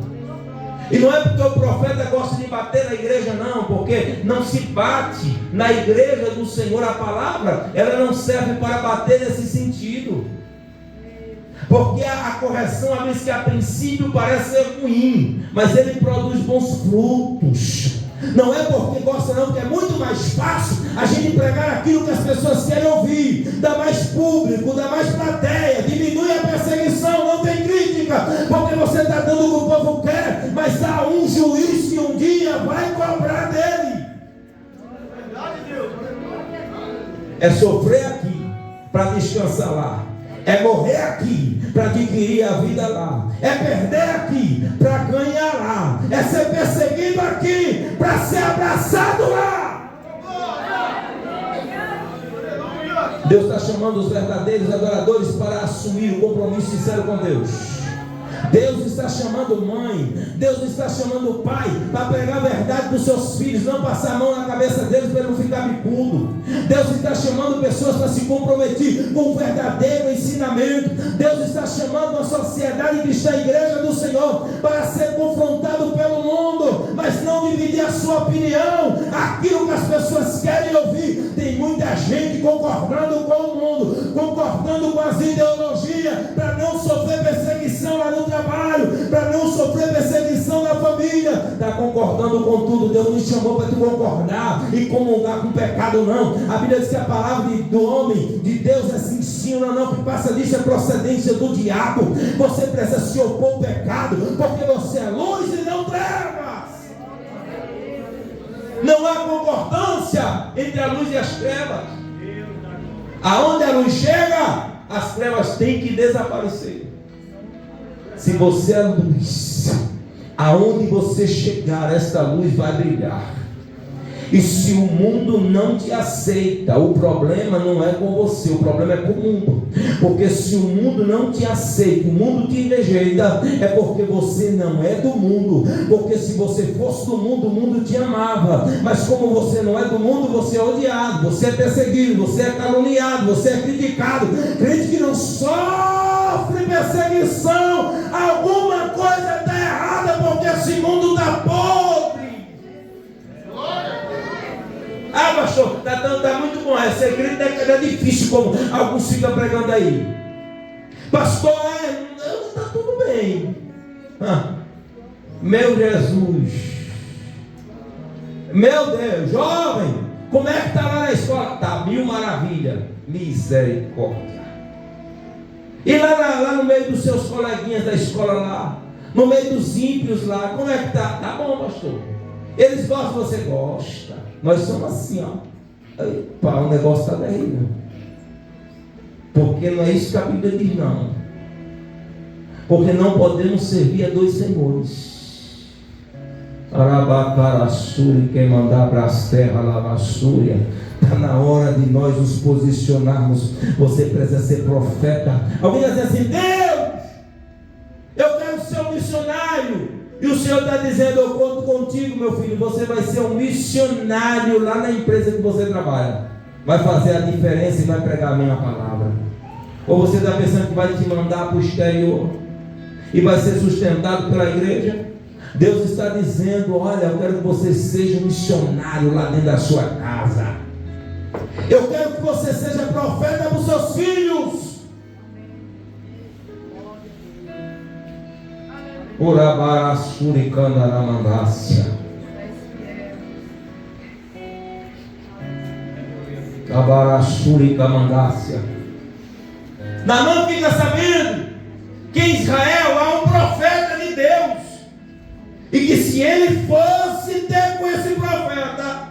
S1: E não é porque o profeta gosta de bater na igreja, não, porque não se bate na igreja do Senhor. A palavra, ela não serve para bater nesse sentido, porque a correção, às vezes, que a princípio parece ser ruim, mas ele produz bons frutos. Não é porque gosta, não, porque é muito mais fácil a gente pregar aquilo que as pessoas querem ouvir, dá mais público, dá mais plateia, diminui a perseguição, não tem crítica, porque você está dando o que o povo quer, mas há um juiz que um dia vai cobrar dele. É sofrer aqui para descansar lá, é morrer aqui para adquirir a vida lá, é perder aqui para ganhar lá, é ser perseguido aqui para ser abraçado lá. Deus está chamando os verdadeiros adoradores para assumir o compromisso sincero com Deus. Deus está chamando mãe, Deus está chamando pai para pregar a verdade para os seus filhos, não passar a mão na cabeça deles para não ficar bicudo. Deus está chamando pessoas para se comprometer com o verdadeiro ensinamento. Deus está chamando a sociedade cristã, a igreja do Senhor, para ser confrontado pelo mundo, mas não dividir a sua opinião, aquilo que as pessoas querem ouvir. Tem muita gente concordando com o mundo, concordando com as ideologias, para não sofrer perseguição lá no trabalho, para não sofrer perseguição na família. Está concordando com tudo. Deus não chamou para tu concordar e comungar com o pecado, não. A Bíblia diz que a palavra do homem, de Deus, é sim, sim, não, que passa disso é procedência do diabo. Você precisa se opor ao pecado, porque você é luz e não trevas. Não há concordância entre a luz e as trevas. Aonde a luz chega, as trevas têm que desaparecer. Se você é luz, aonde você chegar, esta luz vai brilhar. E se o mundo não te aceita, o problema não é com você, o problema é com o mundo. Porque se o mundo não te aceita, o mundo te rejeita, é porque você não é do mundo. Porque se você fosse do mundo, o mundo te amava. Mas como você não é do mundo, você é odiado, você é perseguido, você é caluniado, você é criticado. Crente que não sofre perseguição, alguma coisa está errada, porque esse mundo está podre. Ah, pastor, tá muito bom. Essa igreja é difícil, como alguns ficam pregando aí. Pastor, está tudo bem. Meu Jesus, meu Deus, jovem, como é que está lá na escola? Está mil maravilha, misericórdia. E lá no meio dos seus coleguinhas da escola lá, no meio dos ímpios lá, como é que está? Tá bom, pastor. Eles gostam, você gosta. Nós somos assim, ó. Epa, o negócio está terrível. Porque não é isso que a Bíblia diz, não. Porque não podemos servir a dois senhores. Arabacarassuri, quem mandar para as terras, lavassúria. Está na hora de nós nos posicionarmos. Você precisa ser profeta. Alguém vai dizer assim: Deus, eu quero ser um missionário. E o Senhor está dizendo: eu conto contigo, meu filho. Você vai ser um missionário lá na empresa que você trabalha. Vai fazer a diferença e vai pregar a minha palavra. Ou você está pensando que vai te mandar para o exterior e vai ser sustentado pela igreja? Deus está dizendo: olha, eu quero que você seja um missionário lá dentro da sua casa. Eu quero que você seja profeta para os seus filhos. Urabarasuricandaramandácia. Abarasuricamandácia. Naamã fica sabendo que em Israel há um profeta de Deus, e que se ele fosse ter com esse profeta,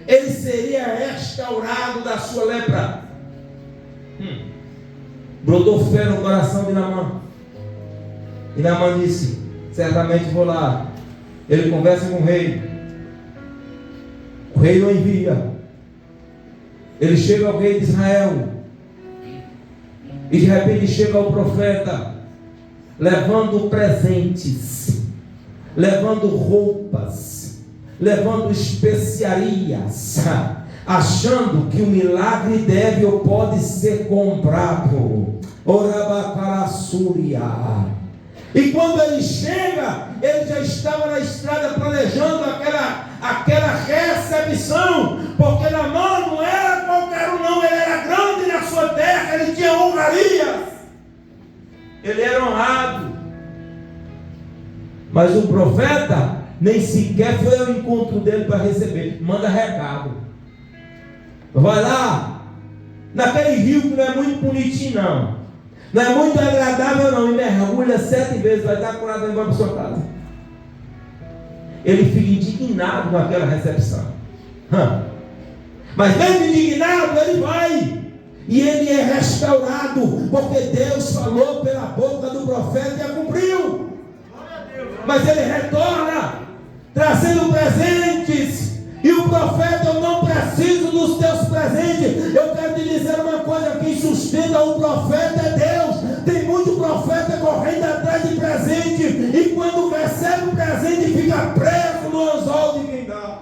S1: ele seria restaurado da sua lepra. Brotou fé no coração de Naamã. E Naamã disse: certamente vou lá. Ele conversa com o rei. O rei o envia. Ele chega ao rei de Israel. E de repente chega o profeta, levando presentes, levando roupas, levando especiarias, achando que o milagre deve ou pode ser comprado. Orabacarassuria. E quando ele chega, ele já estava na estrada planejando aquela recepção, porque Naamã não era qualquer um, não. Ele era grande na sua terra, ele tinha honrarias, ele era honrado. Mas o profeta nem sequer foi ao encontro dele para receber. Manda recado: vai lá naquele rio que não é muito bonitinho, não é muito agradável, não, e mergulha 7 vezes, vai estar curado e vai para sua casa. Ele fica indignado com aquela recepção. Mas mesmo indignado, ele vai. E ele é restaurado, porque Deus falou pela boca do profeta e a cumpriu. Mas ele retorna, trazendo presentes. E o profeta: eu não preciso dos teus presentes. Eu quero te dizer uma coisa: quem sustenta o profeta é Deus. Tem muito profeta correndo atrás de presente, e quando recebe o presente fica preso no anzol de quem dá.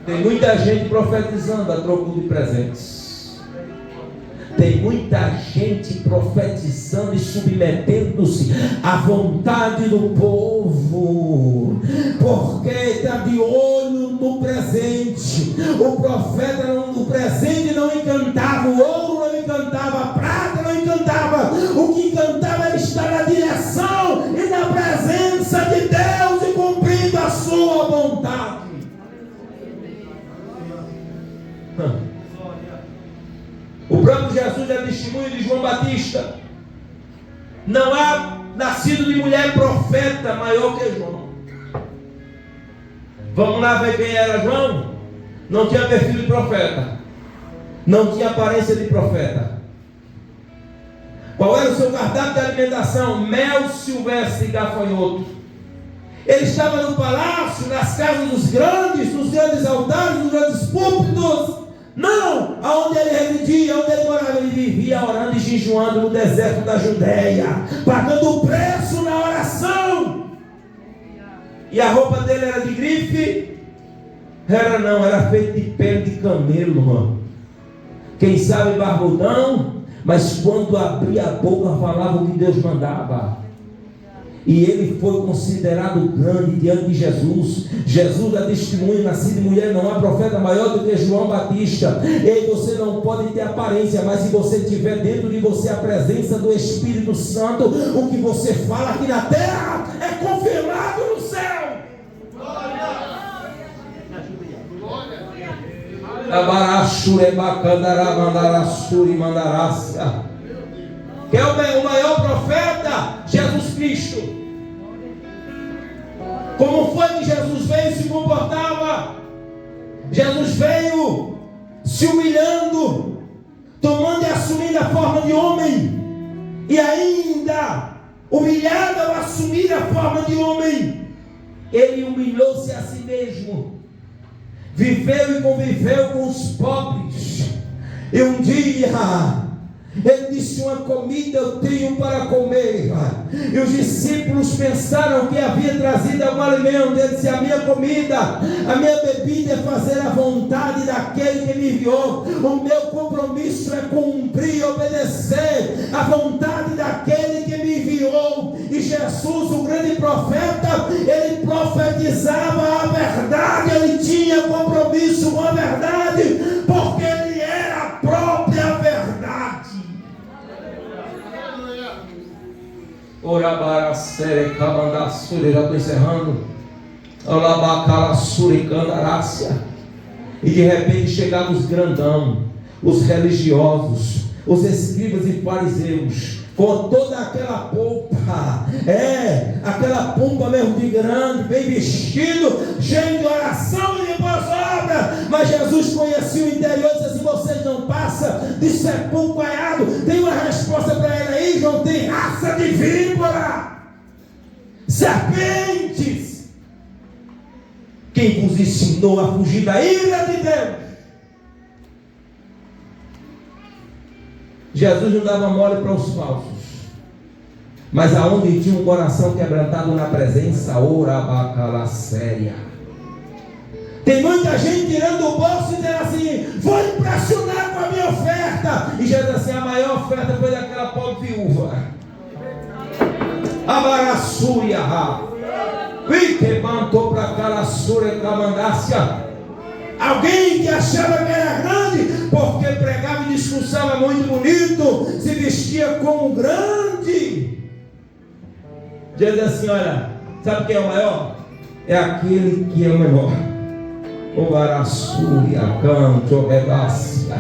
S1: Tem muita gente profetizando a troco de presentes. Tem muita gente profetizando e submetendo-se à vontade do povo, porque está de olho no presente. O profeta do presente não encantava, o ouro não encantava, a prata não encantava. O que encantava era estar na direção e na presença de Deus e cumprindo a sua vontade. O próprio Jesus é testemunho de João Batista. Não há nascido de mulher profeta maior que João. Vamos lá ver quem era João? Não tinha perfil de profeta, não tinha aparência de profeta. Qual era o seu cardápio de alimentação? Mel silvestre e gafanhoto. Ele estava no palácio, nas casas dos grandes altares, dos grandes púlpitos. Não, aonde ele residia, onde ele morava, ele vivia orando e jejuando no deserto da Judéia, pagando o preço na oração. E a roupa dele era de grife? Era feita de pele de camelo, mano. Quem sabe barbudão, mas quando abria a boca falava o que Deus mandava. E ele foi considerado grande diante de Jesus. Jesus é testemunho, nascido de mulher, não há profeta maior do que João Batista. E você não pode ter aparência, mas se você tiver dentro de você a presença do Espírito Santo, o que você fala aqui na terra é confirmado no céu. Quem é o maior profeta? Jesus Cristo. Como foi que Jesus veio e se comportava? Jesus veio se humilhando, tomando e assumindo a forma de homem, e ainda humilhado ao assumir a forma de homem, ele humilhou-se a si mesmo, viveu e conviveu com os pobres, e um dia Ele disse: uma comida eu tenho para comer. E os discípulos pensaram que havia trazido algum alimento. Ele disse: a minha comida, a minha bebida é fazer a vontade daquele que me enviou. O meu compromisso é cumprir e obedecer a vontade daquele que me enviou. E Jesus, o grande profeta, ele profetizava a verdade. Ele tinha compromisso com a verdade, porque ele era a própria verdade. Orabaracere camandassure, já estou encerrando. Olabacalassure candarácia. E de repente chegaram os grandão, os religiosos, os escribas e fariseus, com toda aquela pompa, aquela pompa mesmo de grande, bem vestido, cheio de oração e de boas obras. Mas Jesus conhecia o interior e disse assim: vocês não passam de sepulcro caiado. Tem uma resposta para ele aí: não tem raça de víbora, serpentes. Quem vos ensinou a fugir da ira de Deus? Jesus não dava mole para os falsos, mas aonde tinha um coração quebrantado na presença, orabacalacéria. Tem muita gente tirando o bolso e dizendo assim: vou impressionar com a minha oferta. E Jesus diz assim: a maior oferta foi daquela pobre viúva. Abaraçuia. Que mantou para calaçura e camandácia. Alguém que achava que era grande, porque pregava e discursava muito bonito, se vestia como grande. Jesus diz assim: olha, sabe quem é o maior? É aquele que é o menor. O varaçúria, canto, redácia.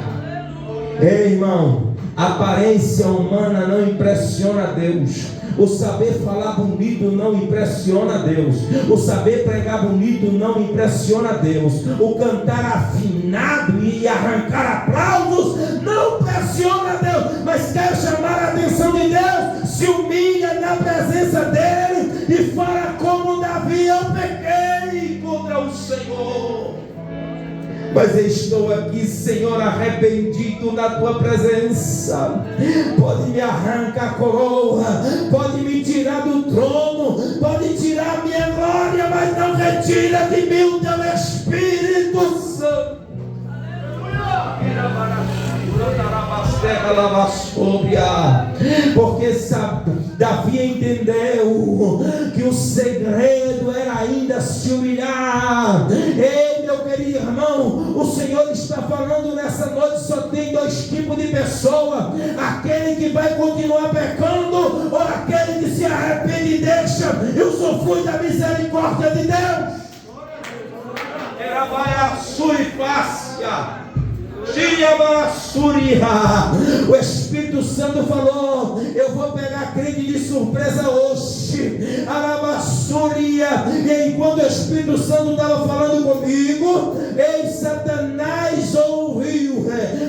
S1: Ei, irmão, a aparência humana não impressiona Deus. O saber falar bonito não impressiona Deus. O saber pregar bonito não impressiona Deus. O cantar afinado e arrancar aplausos não impressiona Deus. Mas quero chamar a atenção de Deus. Se humilha na presença dele e fala como Davi: eu pequei contra o Senhor, mas estou aqui, Senhor, arrependido na tua presença. Pode me arrancar a coroa, pode me tirar do trono, pode tirar a minha glória, mas não retira de mim o teu Espírito Santo. Porque Davi entendeu que o segredo era ainda se humilhar. Ei, meu querido irmão, o Senhor está falando nessa noite: só tem dois tipos de pessoa: aquele que vai continuar pecando, ou aquele que se arrepende e deixa e usufrui da misericórdia de Deus. Era vai a sua fácia. O Espírito Santo falou: eu vou pegar crente de surpresa hoje. E enquanto o Espírito Santo estava falando comigo, ei, Satanás ouviu,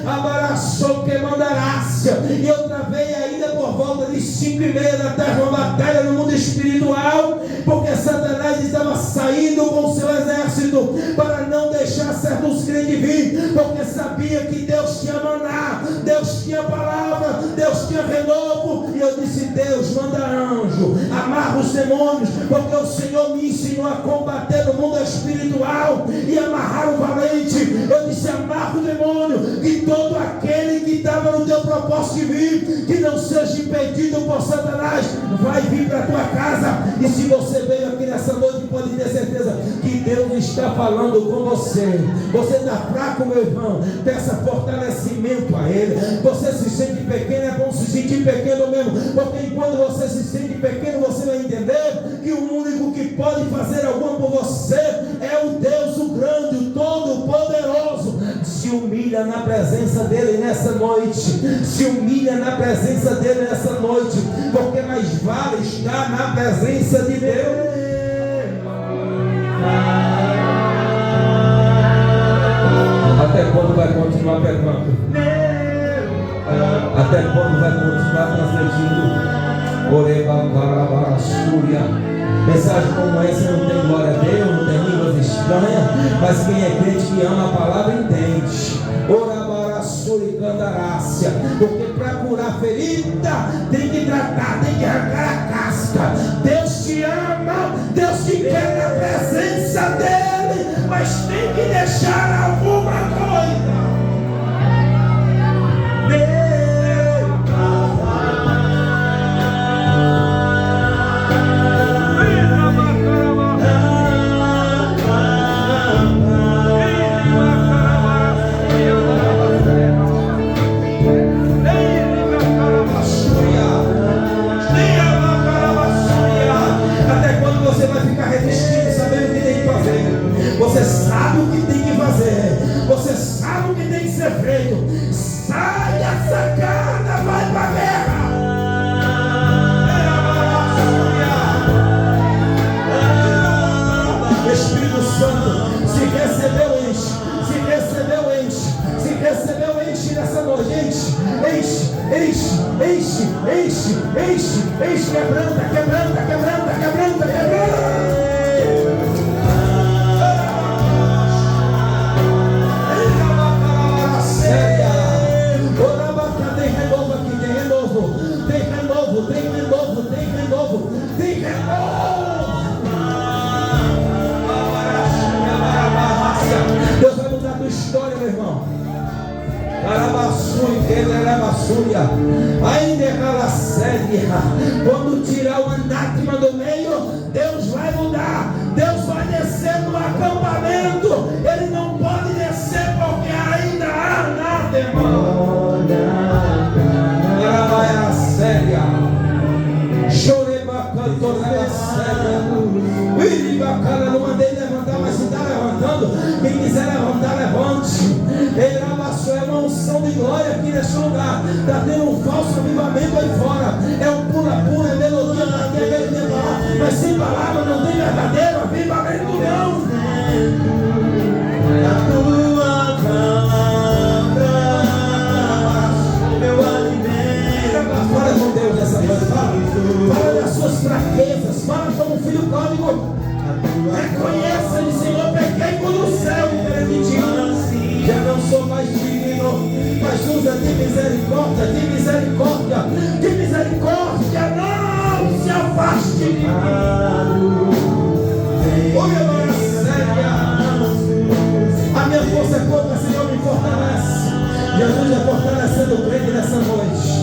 S1: abraçou que mandarácia. E eu travei ainda por volta de 5:30 da tarde uma batalha no mundo espiritual, porque Satanás estava saindo com o seu exército para não deixar certos crentes vir, porque sabia que Deus tinha maná, Deus tinha palavra, Deus tinha renovo. E eu disse: Deus, manda anjo, amarra os demônios, porque o Senhor me ensinou a combater no mundo espiritual e amarrar o valente. Eu disse: amarra o demônio, que todo aquele que estava no teu propósito de vir, que não seja impedido por Satanás, vai vir para a tua casa. E se você veio aqui nessa noite, pode ter certeza que Deus está falando com você. Você está fraco, meu irmão, peça fortalecimento a Ele. Você se sente pequeno, é bom se sentir pequeno mesmo, porque enquanto você se sente pequeno, você vai entender que o único que pode fazer alguma por você é o Deus, o grande, o todo-poderoso. Se humilha na presença dEle nessa noite, se humilha na presença dEle nessa noite, porque mais vale estar na presença de Deus. Até quando vai continuar pecando? Até quando vai continuar transgredindo? Mensagem como essa não tem glória a Deus, não tem línguas estranhas, mas quem é crente que ama a palavra entende. Suricandarácia. Porque para curar ferida, tem que tratar, tem que arrancar a casca. Deus te ama, Deus te quer na presença dEle, mas tem que deixar alguma coisa. Você sabe o que tem que fazer, você sabe o que tem que ser feito. Sai da sacada, vai para a guerra. Espírito Santo, se recebeu, enche. Se recebeu, enche. Se recebeu, enche nessa noite. Enche, enche, enche, enche, enche, enche, enche. Quebranta, quebranta, quebranta, quebranta, quebranta. Deus vai mudar a tua história, meu irmão. Ainda aquela série. Quando tirar o anátema do meio, Deus vai mudar. Deus vai descer no acampamento. Ele não pode descer porque ainda há anátema. Era séria. Choreba cantou na séria. Bacana, não mandei levantar, mas se está levantando, quem quiser levantar, levante. É uma unção de glória aqui nesse lugar. Está tendo um falso avivamento aí fora. É um pula-pula, é melodia para aqui, é melodia para lá. Mas sem palavra não tem verdadeiro avivamento, não. A tua palavra, meu alimento. Fala com Deus nessa noite. Fala das suas fraquezas. Fala como filho pródigo. Reconheça-lhe, Senhor, pequei contra o céu e permiti. Já não sou mais digno, mas usa de misericórdia, de misericórdia, de misericórdia, não se afaste de mim. Olha agora, séria. A minha força é pouca, Senhor, me fortalece. Jesus é fortalecendo o crente nessa noite.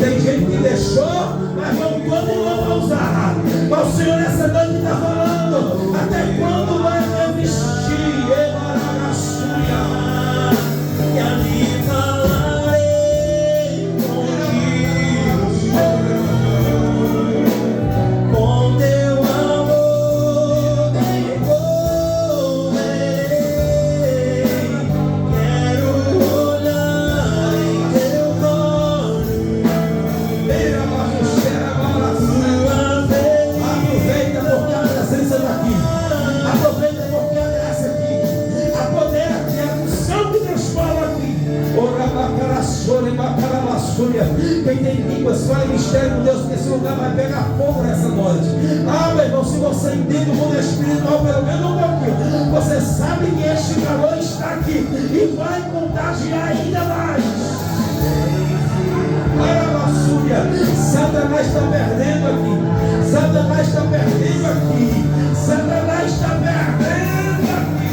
S1: Tem gente que deixou, mas voltou de novo a usar. Mas o Senhor nessa noite está falando: até quando vai revestir? E ali falarei contigo, com teu amor me envolverei. Quero olhar em teu olho. Aproveita porque a presença está aqui. Aproveita porque a graça aqui. A poder aqui, a unção que transforma aqui. Quem tem línguas, fala mistério de Deus, porque esse lugar vai pegar fogo nessa noite. Ah, meu irmão, se você entende o mundo espiritual, pelo menos um pouquinho, você sabe que este calor está aqui e vai contagiar ainda mais. Satanás está perdendo aqui. Satanás está perdendo aqui. Satanás está perdendo aqui.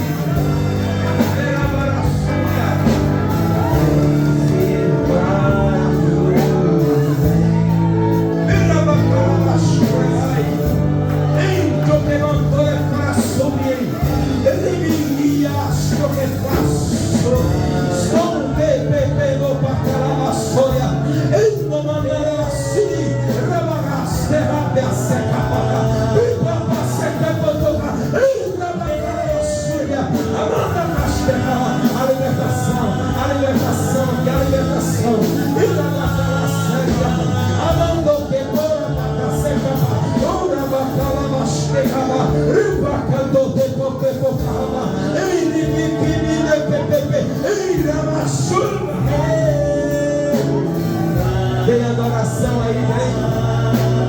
S1: Tem adoração aí, vem.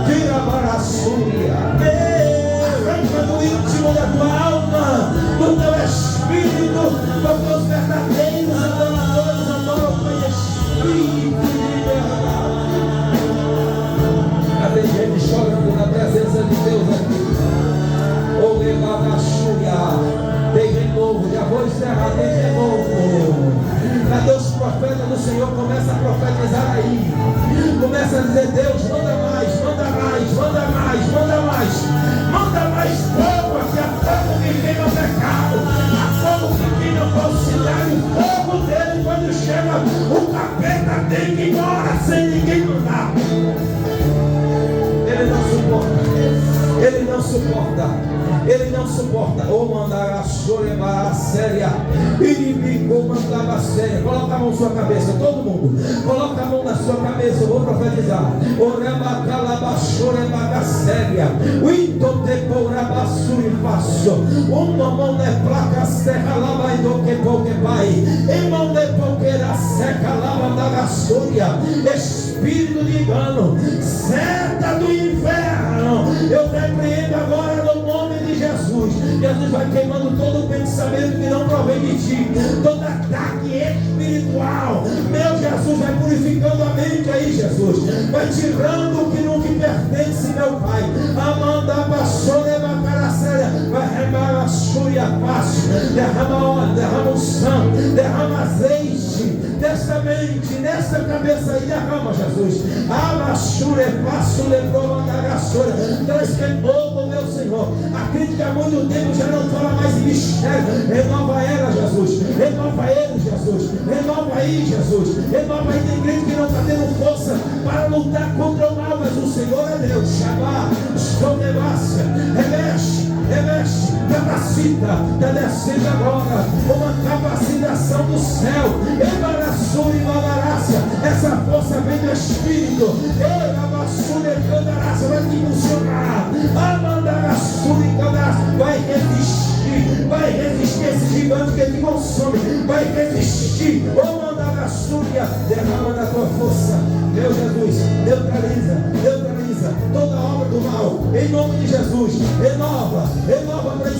S1: Tira a baraçúria. Arranca do íntimo da tua alma, do teu espírito, porque os de renovo. Cadê os profetas do Senhor? Começa a profetizar aí. Começa a dizer: Deus, manda mais, manda mais, manda mais, manda mais. Manda mais fogo, aqui há fogo que queima o pecado, há fogo que queima o falsidade. O fogo dele, quando chega, o capeta tem que ir embora sem ninguém mandar. Ele não suporta. Ele não suporta. Ele não suporta. Ou mandar a chorebar a séria. Inimigo mandava a séria. Coloca a mão na sua cabeça, todo mundo. Coloca a mão na sua cabeça, eu vou profetizar. Oreba calaba chorebaga séria. O intoteporaba surifácio. Uma mão de placa serra lava e do que pouque pai. E mão de poqueira seca lava da gassúria. Espírito de engano, seta do inferno, eu repreendo agora no nome de Jesus. Jesus vai queimando todo o pensamento que não provém de ti, todo ataque espiritual. Meu Jesus, vai purificando a mente aí, Jesus. Vai tirando o que não te pertence, meu Pai. Amanda Bassore Bacaracéria, vai remar a súria fácil. Derrama óleo, derrama unção, derrama azeite nesta mente, nesta cabeça aí, derrama, Jesus. Abassure, passo, lembrou, mandagassura. Traz renovo, meu Senhor. Acredito que há muito tempo já não fala mais em mistério. Renova ela, Jesus. Renova ele, Jesus. Renova aí, Jesus. Renova aí, tem crente que não está tendo força para lutar contra o mal, mas o Senhor é Deus. Shabá, escondemácia, reveste, capacita, está descendo agora uma capacitação do céu. Embaraçura e malarácia, essa força vem do Espírito. Embaraçura e candarácia vai te impulsionar. Amandaraçura e candarácia vai resistir esse gigante que te consome, vai resistir. Amandaraçúria, derrama da tua força, meu Jesus, neutraliza toda obra do mal, em nome de Jesus. Renova para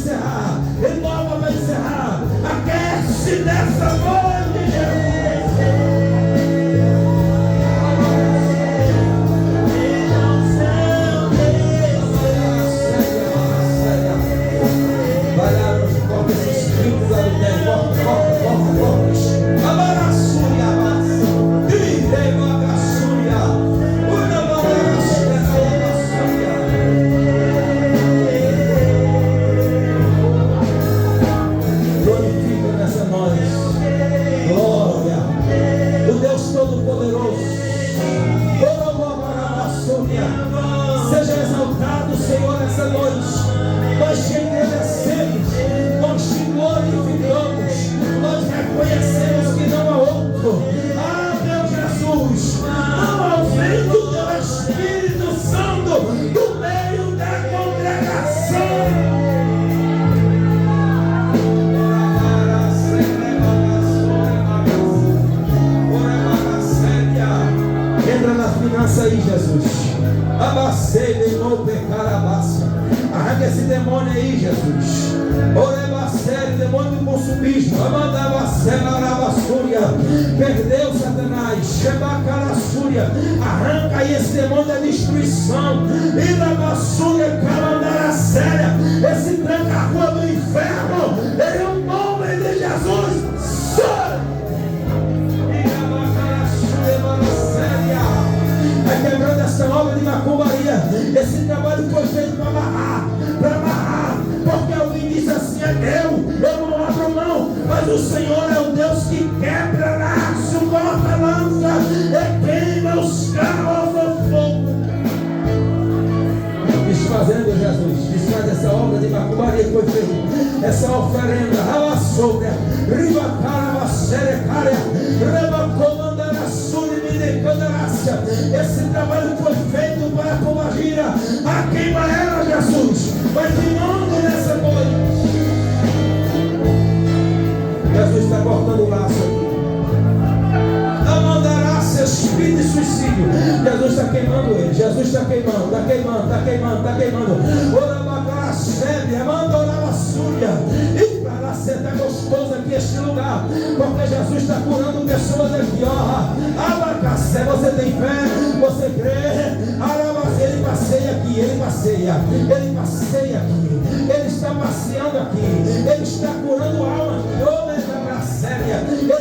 S1: encerrar, aquece nessa noite, Jesus. Seja exaltado, Senhor, essa noite. Nós te agradecemos, nós te glorificamos, nós reconhecemos que não há outro. Ah, meu Jesus, não ausente o teu Espírito Santo do meio da congregação. Entra na finança aí, Jesus. Abacei, demônio, pecar, abaça. Arranca esse demônio aí, Jesus. Orebacei, demônio do consumismo. Amandabacei, arabassúria. Perdeu, Satanás. Chebacarassúria. Arranca aí esse demônio da destruição. Irabassúria, calandaracéria. Esse tranca-rua do inferno. Em o nome de Jesus. Vai quebrando essa obra de macumbaria. Esse trabalho foi feito para amarrar, porque alguém disse assim: é eu não abro mão, mas o Senhor é o Deus que quebra laço, corta lança e queima os carros no fogo. Desfazendo, Jesus, desfaz essa obra de macumbaria que foi feita, essa oferenda, rabassouga, ribacarabacere, rebacomandarassuri, esse trabalho foi feito para a Pombagira. A queima ela, Jesus, vai queimando nessa noite. Jesus está cortando o laço aqui. Amandará-se espírito de suicídio. Jesus está queimando ele. Jesus está queimando, está queimando. Orabacá, sede, amandoravassúria. E para ser até gostoso aqui este lugar, porque Jesus está curando pessoas aqui, ó. Abacacé, você tem fé, você crê. Arabacé, ele passeia aqui, ele passeia aqui, ele está passeando aqui, ele está curando almas.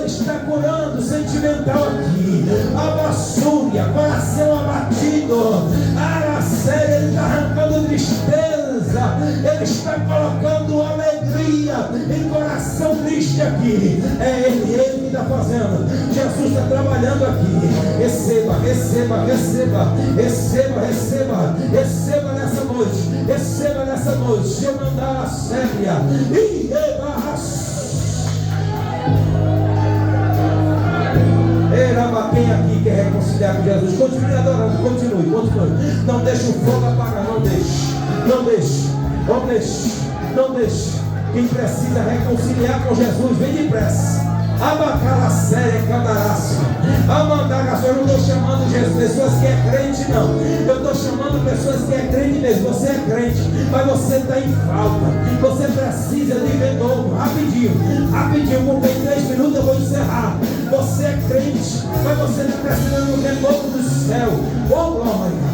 S1: Ele está curando o sentimental aqui. Abassúria, coração abatido. Aracéria, Ele está arrancando tristeza. Ele está colocando alegria em coração triste aqui. É Ele que está fazendo. Jesus está trabalhando aqui. Receba, receba, receba, receba, receba, receba nessa noite. Receba nessa noite. Se eu mandar a séria e quem aqui quer reconciliar com Jesus? Continue adorando, continue. Não deixe o fogo apagar, não deixe. Quem precisa reconciliar com Jesus, vem depressa. Abacala séria, candarácio. Amandagaço, eu não estou chamando Jesus, pessoas que é crente, não. Eu estou chamando pessoas que é crente mesmo. Você é crente, mas você está em falta. Você precisa de renovo. Rapidinho, porque em 3 minutos eu vou encerrar. Você é crente, mas você está precisando do renovo do céu. Glória.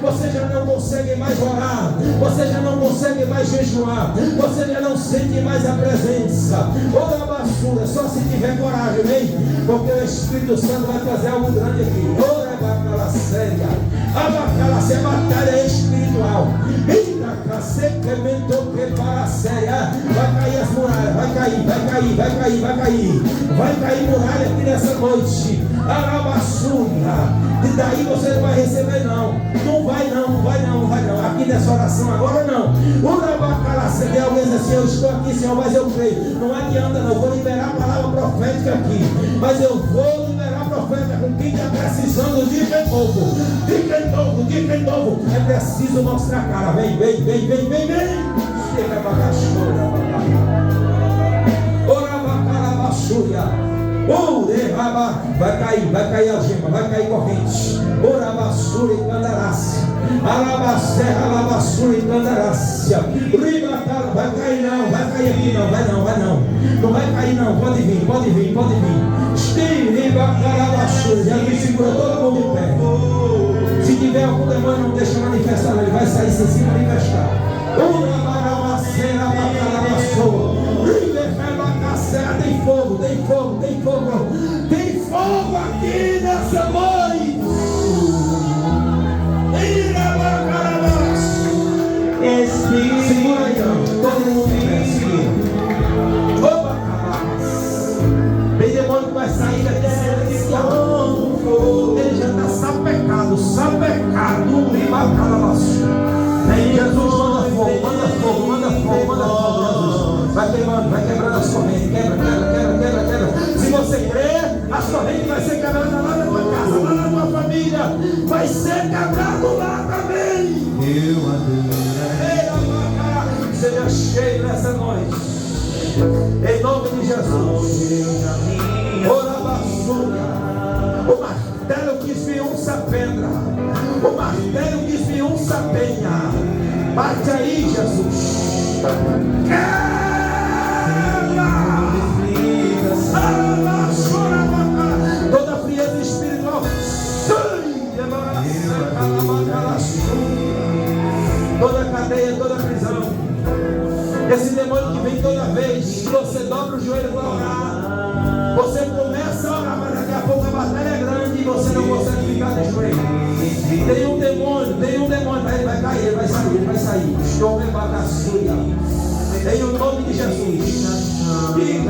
S1: Você já não consegue mais orar, você já não consegue mais jejuar, você já não sente mais a presença. Ora basura, só se tiver coragem, vem, porque o Espírito Santo vai fazer algo grande aqui. Ora bacala séria, a bacala séria, batalha espiritual. Vai cair as muralhas, vai cair muralha aqui nessa noite. Arabassura. E daí você não vai receber não. Não vai não. Aqui nessa oração agora não. Urabacalacé, alguém diz assim, eu estou aqui, Senhor, mas eu creio. Não adianta não, eu vou liberar a palavra profética aqui. Mas eu vou liberar a profética com quem está precisando de novo. É preciso mostrar a cara. Vem. Chega bagaçura. Urabacalabassura. Vai cair algema, vai cair corrente. Orabassura e candarácia. Alabacerra, alabassura e candarácia. Ribatala, vai cair aqui não, vai não. Não vai cair não, pode vir. Estiribacalabassura, já me segura todo mundo em pé. Se tiver algum demônio, não deixa manifestar, ele vai sair sem se manifestar. Urabacalabacerra, bacalabassura. Tem fogo aqui nessa noite. Segura aí, todo mundo vem. Opa, tem demônio que vai sair daqui. Ele já está sapecado. Jesus, manda fogo. Vai quebrando as correntes. Quebra. Se você crer, as correntes vai ser quebrada lá na tua casa, lá na tua família. Vai ser quebrado lá também. Eu adoro. Seja cheio nessa noite. Em nome de Jesus. Ora basura. O martelo que esmiuça a pedra. O martelo que esmiuça a penha. Bate aí, Jesus. Toda frieza espiritual. Toda cadeia, toda prisão. Esse demônio que vem toda vez que você dobra o joelho para orar. Você começa a orar, mas daqui a pouco a batalha é grande e você não consegue ficar de joelho. Tem um demônio, mas ele vai cair, ele vai sair. Estou me bagaçuia. Em o nome de Jesus. Em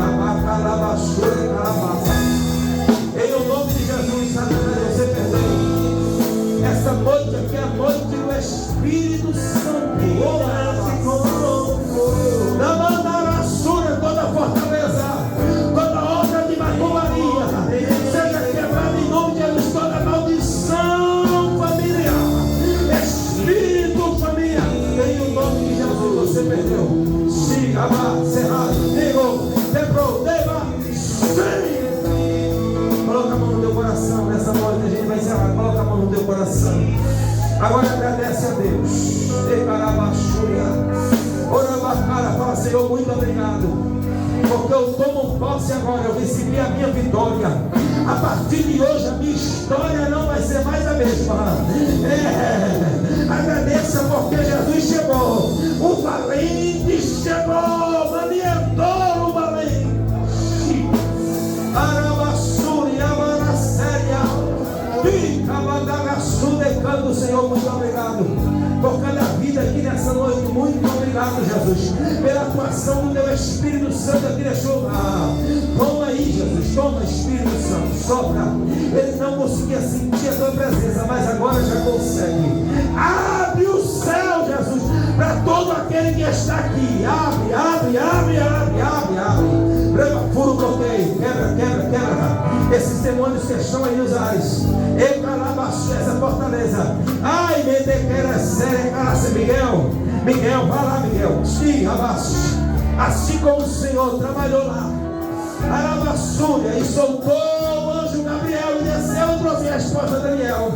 S1: o nome de Jesus, Satanás, você perdeu. Essa noite aqui é a noite do Espírito Santo. Na mandaraçura, toda fortaleza, toda obra de macumbaria, seja quebrada em nome de Jesus, toda maldição familiar, espírito familiar. Em o nome de Jesus, você perdeu. Coloca a mão no teu coração. Nessa noite a gente vai encerrar. Coloca a mão no teu coração. Agora agradece a Deus. Fala, Senhor, muito obrigado, porque eu tomo posse agora. Eu recebi a minha vitória. A partir de hoje a minha história não vai ser mais a mesma. Agradeça porque Jesus chegou. O valente chegou. Manientou o valente. pela atuação do teu Espírito Santo aqui neste lugar. Toma aí, Jesus, toma, Espírito Santo, sopra. Ele não conseguia sentir a tua presença, mas agora já consegue. Abre o céu, Jesus, para todo aquele que está aqui. Abre, abre, abre, abre, abre, abre. Fura o bloqueio, quebra, quebra, quebra esses demônios que estão aí nos ares. Eu calabaço essa fortaleza. Ai, me dequera séria, calaça, Miguel. Miguel, vai lá, Miguel. Sim, abaixo. Assim como o Senhor trabalhou lá, Arabaçúria, e soltou o anjo Gabriel e desceu e trouxe a resposta a Daniel.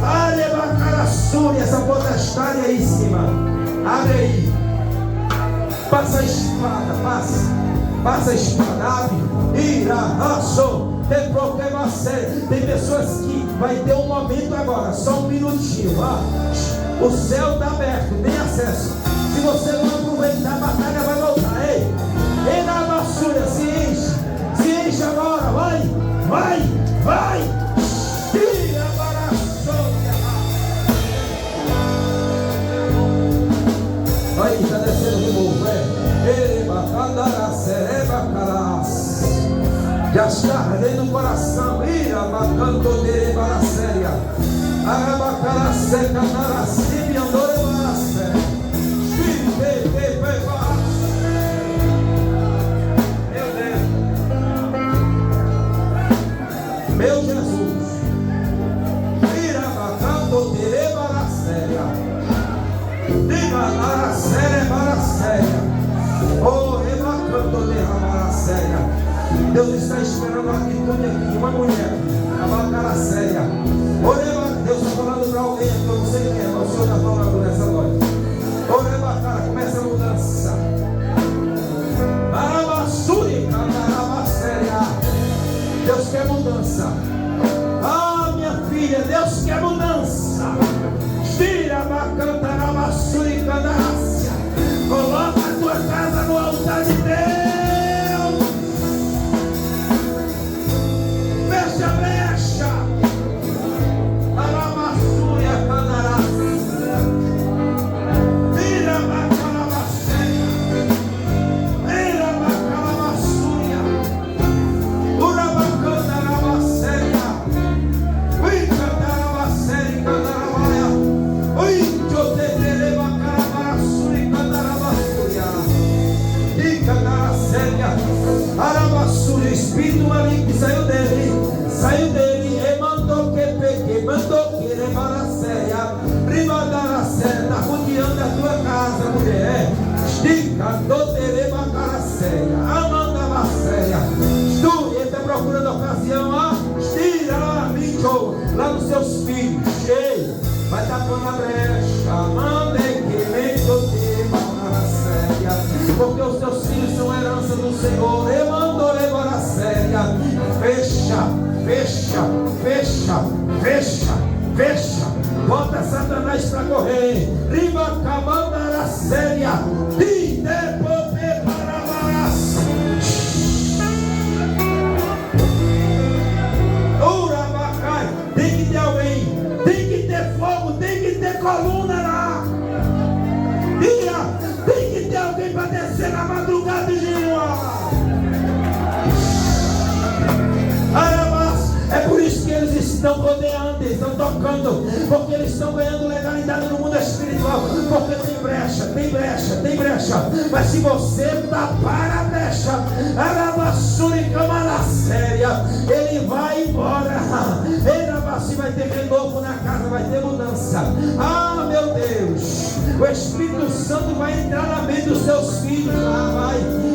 S1: Arebacaraçúria, essa potestade aí em cima. Abre aí. Passa a espada, passa. Passa a espada, abre. Ira, raçou. Tem pessoas que vai ter um momento agora, só um minutinho. O céu está aberto, tem acesso. Se você não aproveitar, a batalha vai voltar. Ei, na vassoura, se enche agora, vai, vai, vai. Tira para a sombra. Aí, está descendo de novo, já está ardendo o coração. Ira, bacando de baraséria. Arabacala seca, naracime, andore barasé. Meu Jesus. Ira, bacando de baraséria. Diga, naracéria, baraséria. Oh, rebacando de baraséria. Deus está esperando uma atitude aqui, uma mulher, a batalha séria. Deus está falando para alguém que eu não sei quem é, mas o Senhor está falando nessa noite. Orebacara, começa a mudança. Arabassuri, canarabaséria. Deus quer mudança. Ah, minha filha, Deus quer mudança. Tira a cantarabassuri, canaracia. Coloca a tua casa no altar de Deus. Fecha a brecha. Arabassúria, canaracia. Tira a calabacéia. Tira a calabassúria. Urabacana, arabacéia. Ui, cantarabacéia, cantarabaia. Ui, chotetereba, calabarassúria, cantarabassúria. E cantaracéia. Arabassúria, espírito maligno que saiu dele, e mandou que pegue, mandou que rebaracéia, ribadaracéia, está rodeando a tua casa, mulher, estica, dotereba caracéia, amandabacéia, tu, ele está procurando a ocasião, estira lá, bicho, lá nos seus filhos, cheio, vai tapando a brecha, mande que me dotereba caracéia, porque os teus filhos são herança do Senhor, e mandou rebaracéia, fecha, fecha, fecha, fecha, fecha. Bota Satanás para correr. Riba camandara séria. Dide pope para baras. Urabacai. Tem que ter alguém. Tem que ter fogo. Tem que ter coluna lá. Tem que ter alguém para descer na madrugada e jejuar. É por isso que eles estão rodeando, eles estão tocando, porque eles estão ganhando legalidade no mundo espiritual, porque tem brecha, tem brecha, tem brecha. Mas se você tapar a brecha, ele vai embora. Ele vai ter renovo na casa, vai ter mudança. Ah, meu Deus, o Espírito Santo vai entrar na mente dos seus filhos,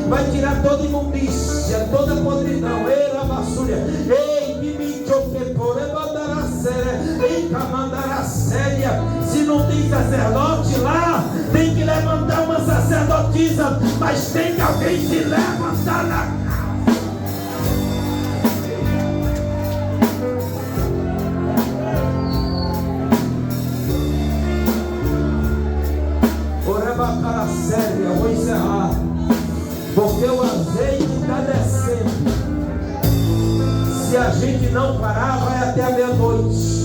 S1: vai tirar toda imundícia, toda podridão. Ei, que me choque por se não tem sacerdote lá, tem que levantar uma sacerdotisa, mas tem que alguém se levantar na casa. Orebacara séria, vou encerrar, porque o azeite está descendo. Se a gente não parar, vai até a meia-noite.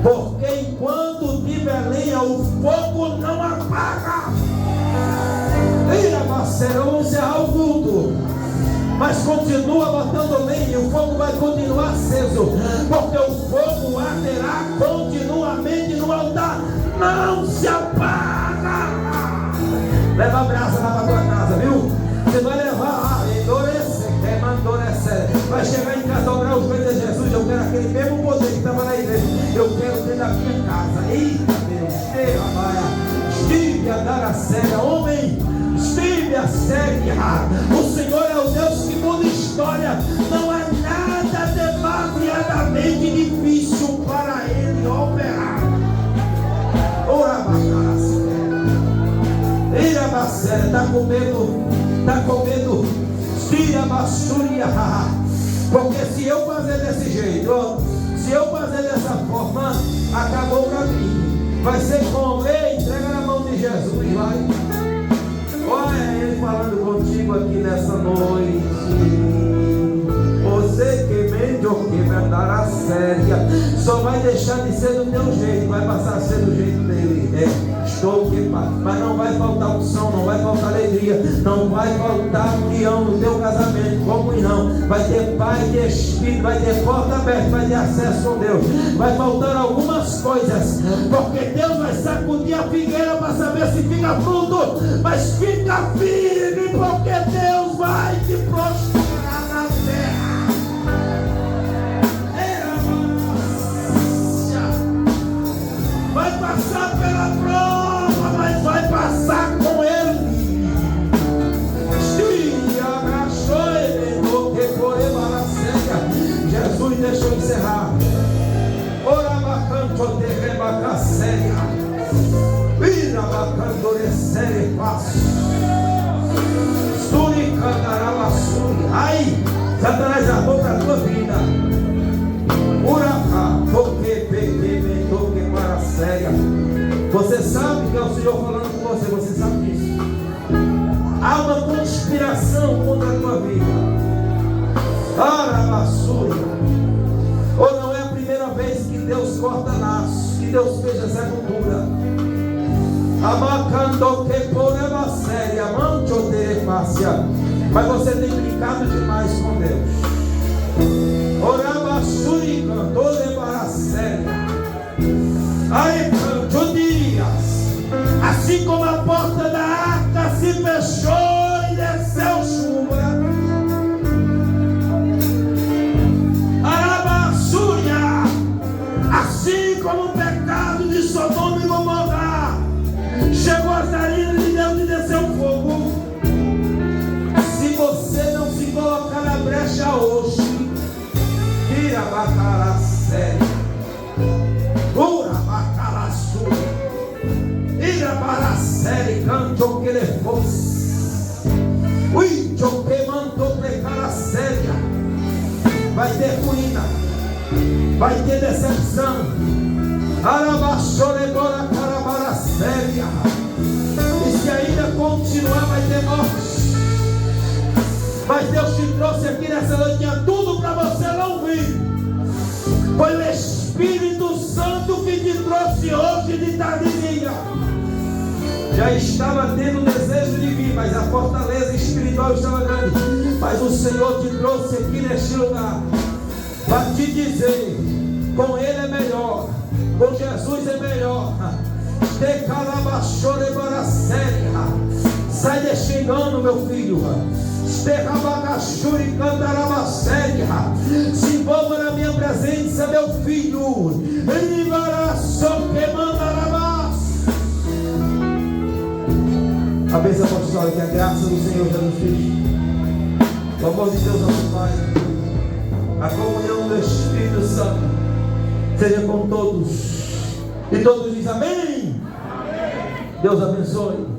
S1: Porque enquanto tiver lenha, o fogo não apaga. séria. Eu vou encerrar o culto, mas continua botando lenha, o fogo vai continuar aceso, porque o fogo arderá continuamente no altar, não se apaga. Leva a brasa lá para tua casa, viu? Você vai levar, vai chegar em casa, dobrar os joelhos de Jesus. Eu quero aquele mesmo poder que estava na igreja, eu quero dentro da minha casa. Eita Deus, estive a dar a séria, homem, estive a séria. O Senhor é o Deus que muda história, não há nada demasiadamente difícil para Ele operar. Ora, Irabacera, está com medo, tira a basúria, porque se eu fazer desse jeito, se eu fazer dessa forma, acabou para mim. Vai ser como? Ei, entrega na mão de Jesus, vai. Olha Ele falando contigo aqui nessa noite. Você que mente ou que vai dar a séria, só vai deixar de ser do teu jeito, vai passar a ser do jeito dele. Estou que mas não vai faltar unção, não vai faltar alegria, não vai faltar união no teu casamento, comunhão. Vai ter paz de espírito, vai ter porta aberta, vai ter acesso com Deus. Vai faltar algumas coisas, porque Deus vai sacudir a figueira para saber se fica fruto, mas fica firme, porque Deus vai te prosperar na terra. Vai passar pela prova, mas vai passar com Ele. Jesus, deixa eu encerrar. Ora bacanto te rebaca séria, vira bacandore séria fácil. Suri cantará suri. Ai, Satanás armou para a tua vida. Uraca, toque, pegue, toque para a séria. Você sabe que é o Senhor falando com você, você sabe disso. Há uma conspiração contra a tua vida. Arabassura. Ou não é a primeira vez que Deus corta laços, que Deus fez essa cultura. Amacando que por ela séria, mancho de fácia. Mas você tem brincado demais com Deus. Orabassuri cantou de para séria. Aí canto dias, assim como a porta da arca se fechou e desceu chuva. Assim como o pecado de Sodoma e Gomorra chegou às narinas de Deus e desceu fogo. Se você não se colocar na brecha hoje, tira a bacara séria, pura bacara sua, tira a bacara séria, canto que ele fosse, ui, choque manto precara séria, vai ter ruína. Vai ter decepção. Arabaxorebora carabara séria. E se ainda continuar, vai ter morte. Mas Deus te trouxe aqui nessa noite, tinha tudo para você não vir. Foi o Espírito Santo que te trouxe hoje de tardezinha. Já estava tendo desejo de vir, mas a fortaleza espiritual estava grande. Mas o Senhor te trouxe aqui neste lugar para te dizer, com Ele é melhor, com Jesus é melhor. Sai deste engano, meu filho. Se envolva na minha presença, meu filho. A bênção apostólica, que a graça do Senhor Jesus Cristo, o amor de Deus nosso Pai, a comunhão do Espírito Santo seja com todos. E todos dizem amém. Amém. Deus abençoe.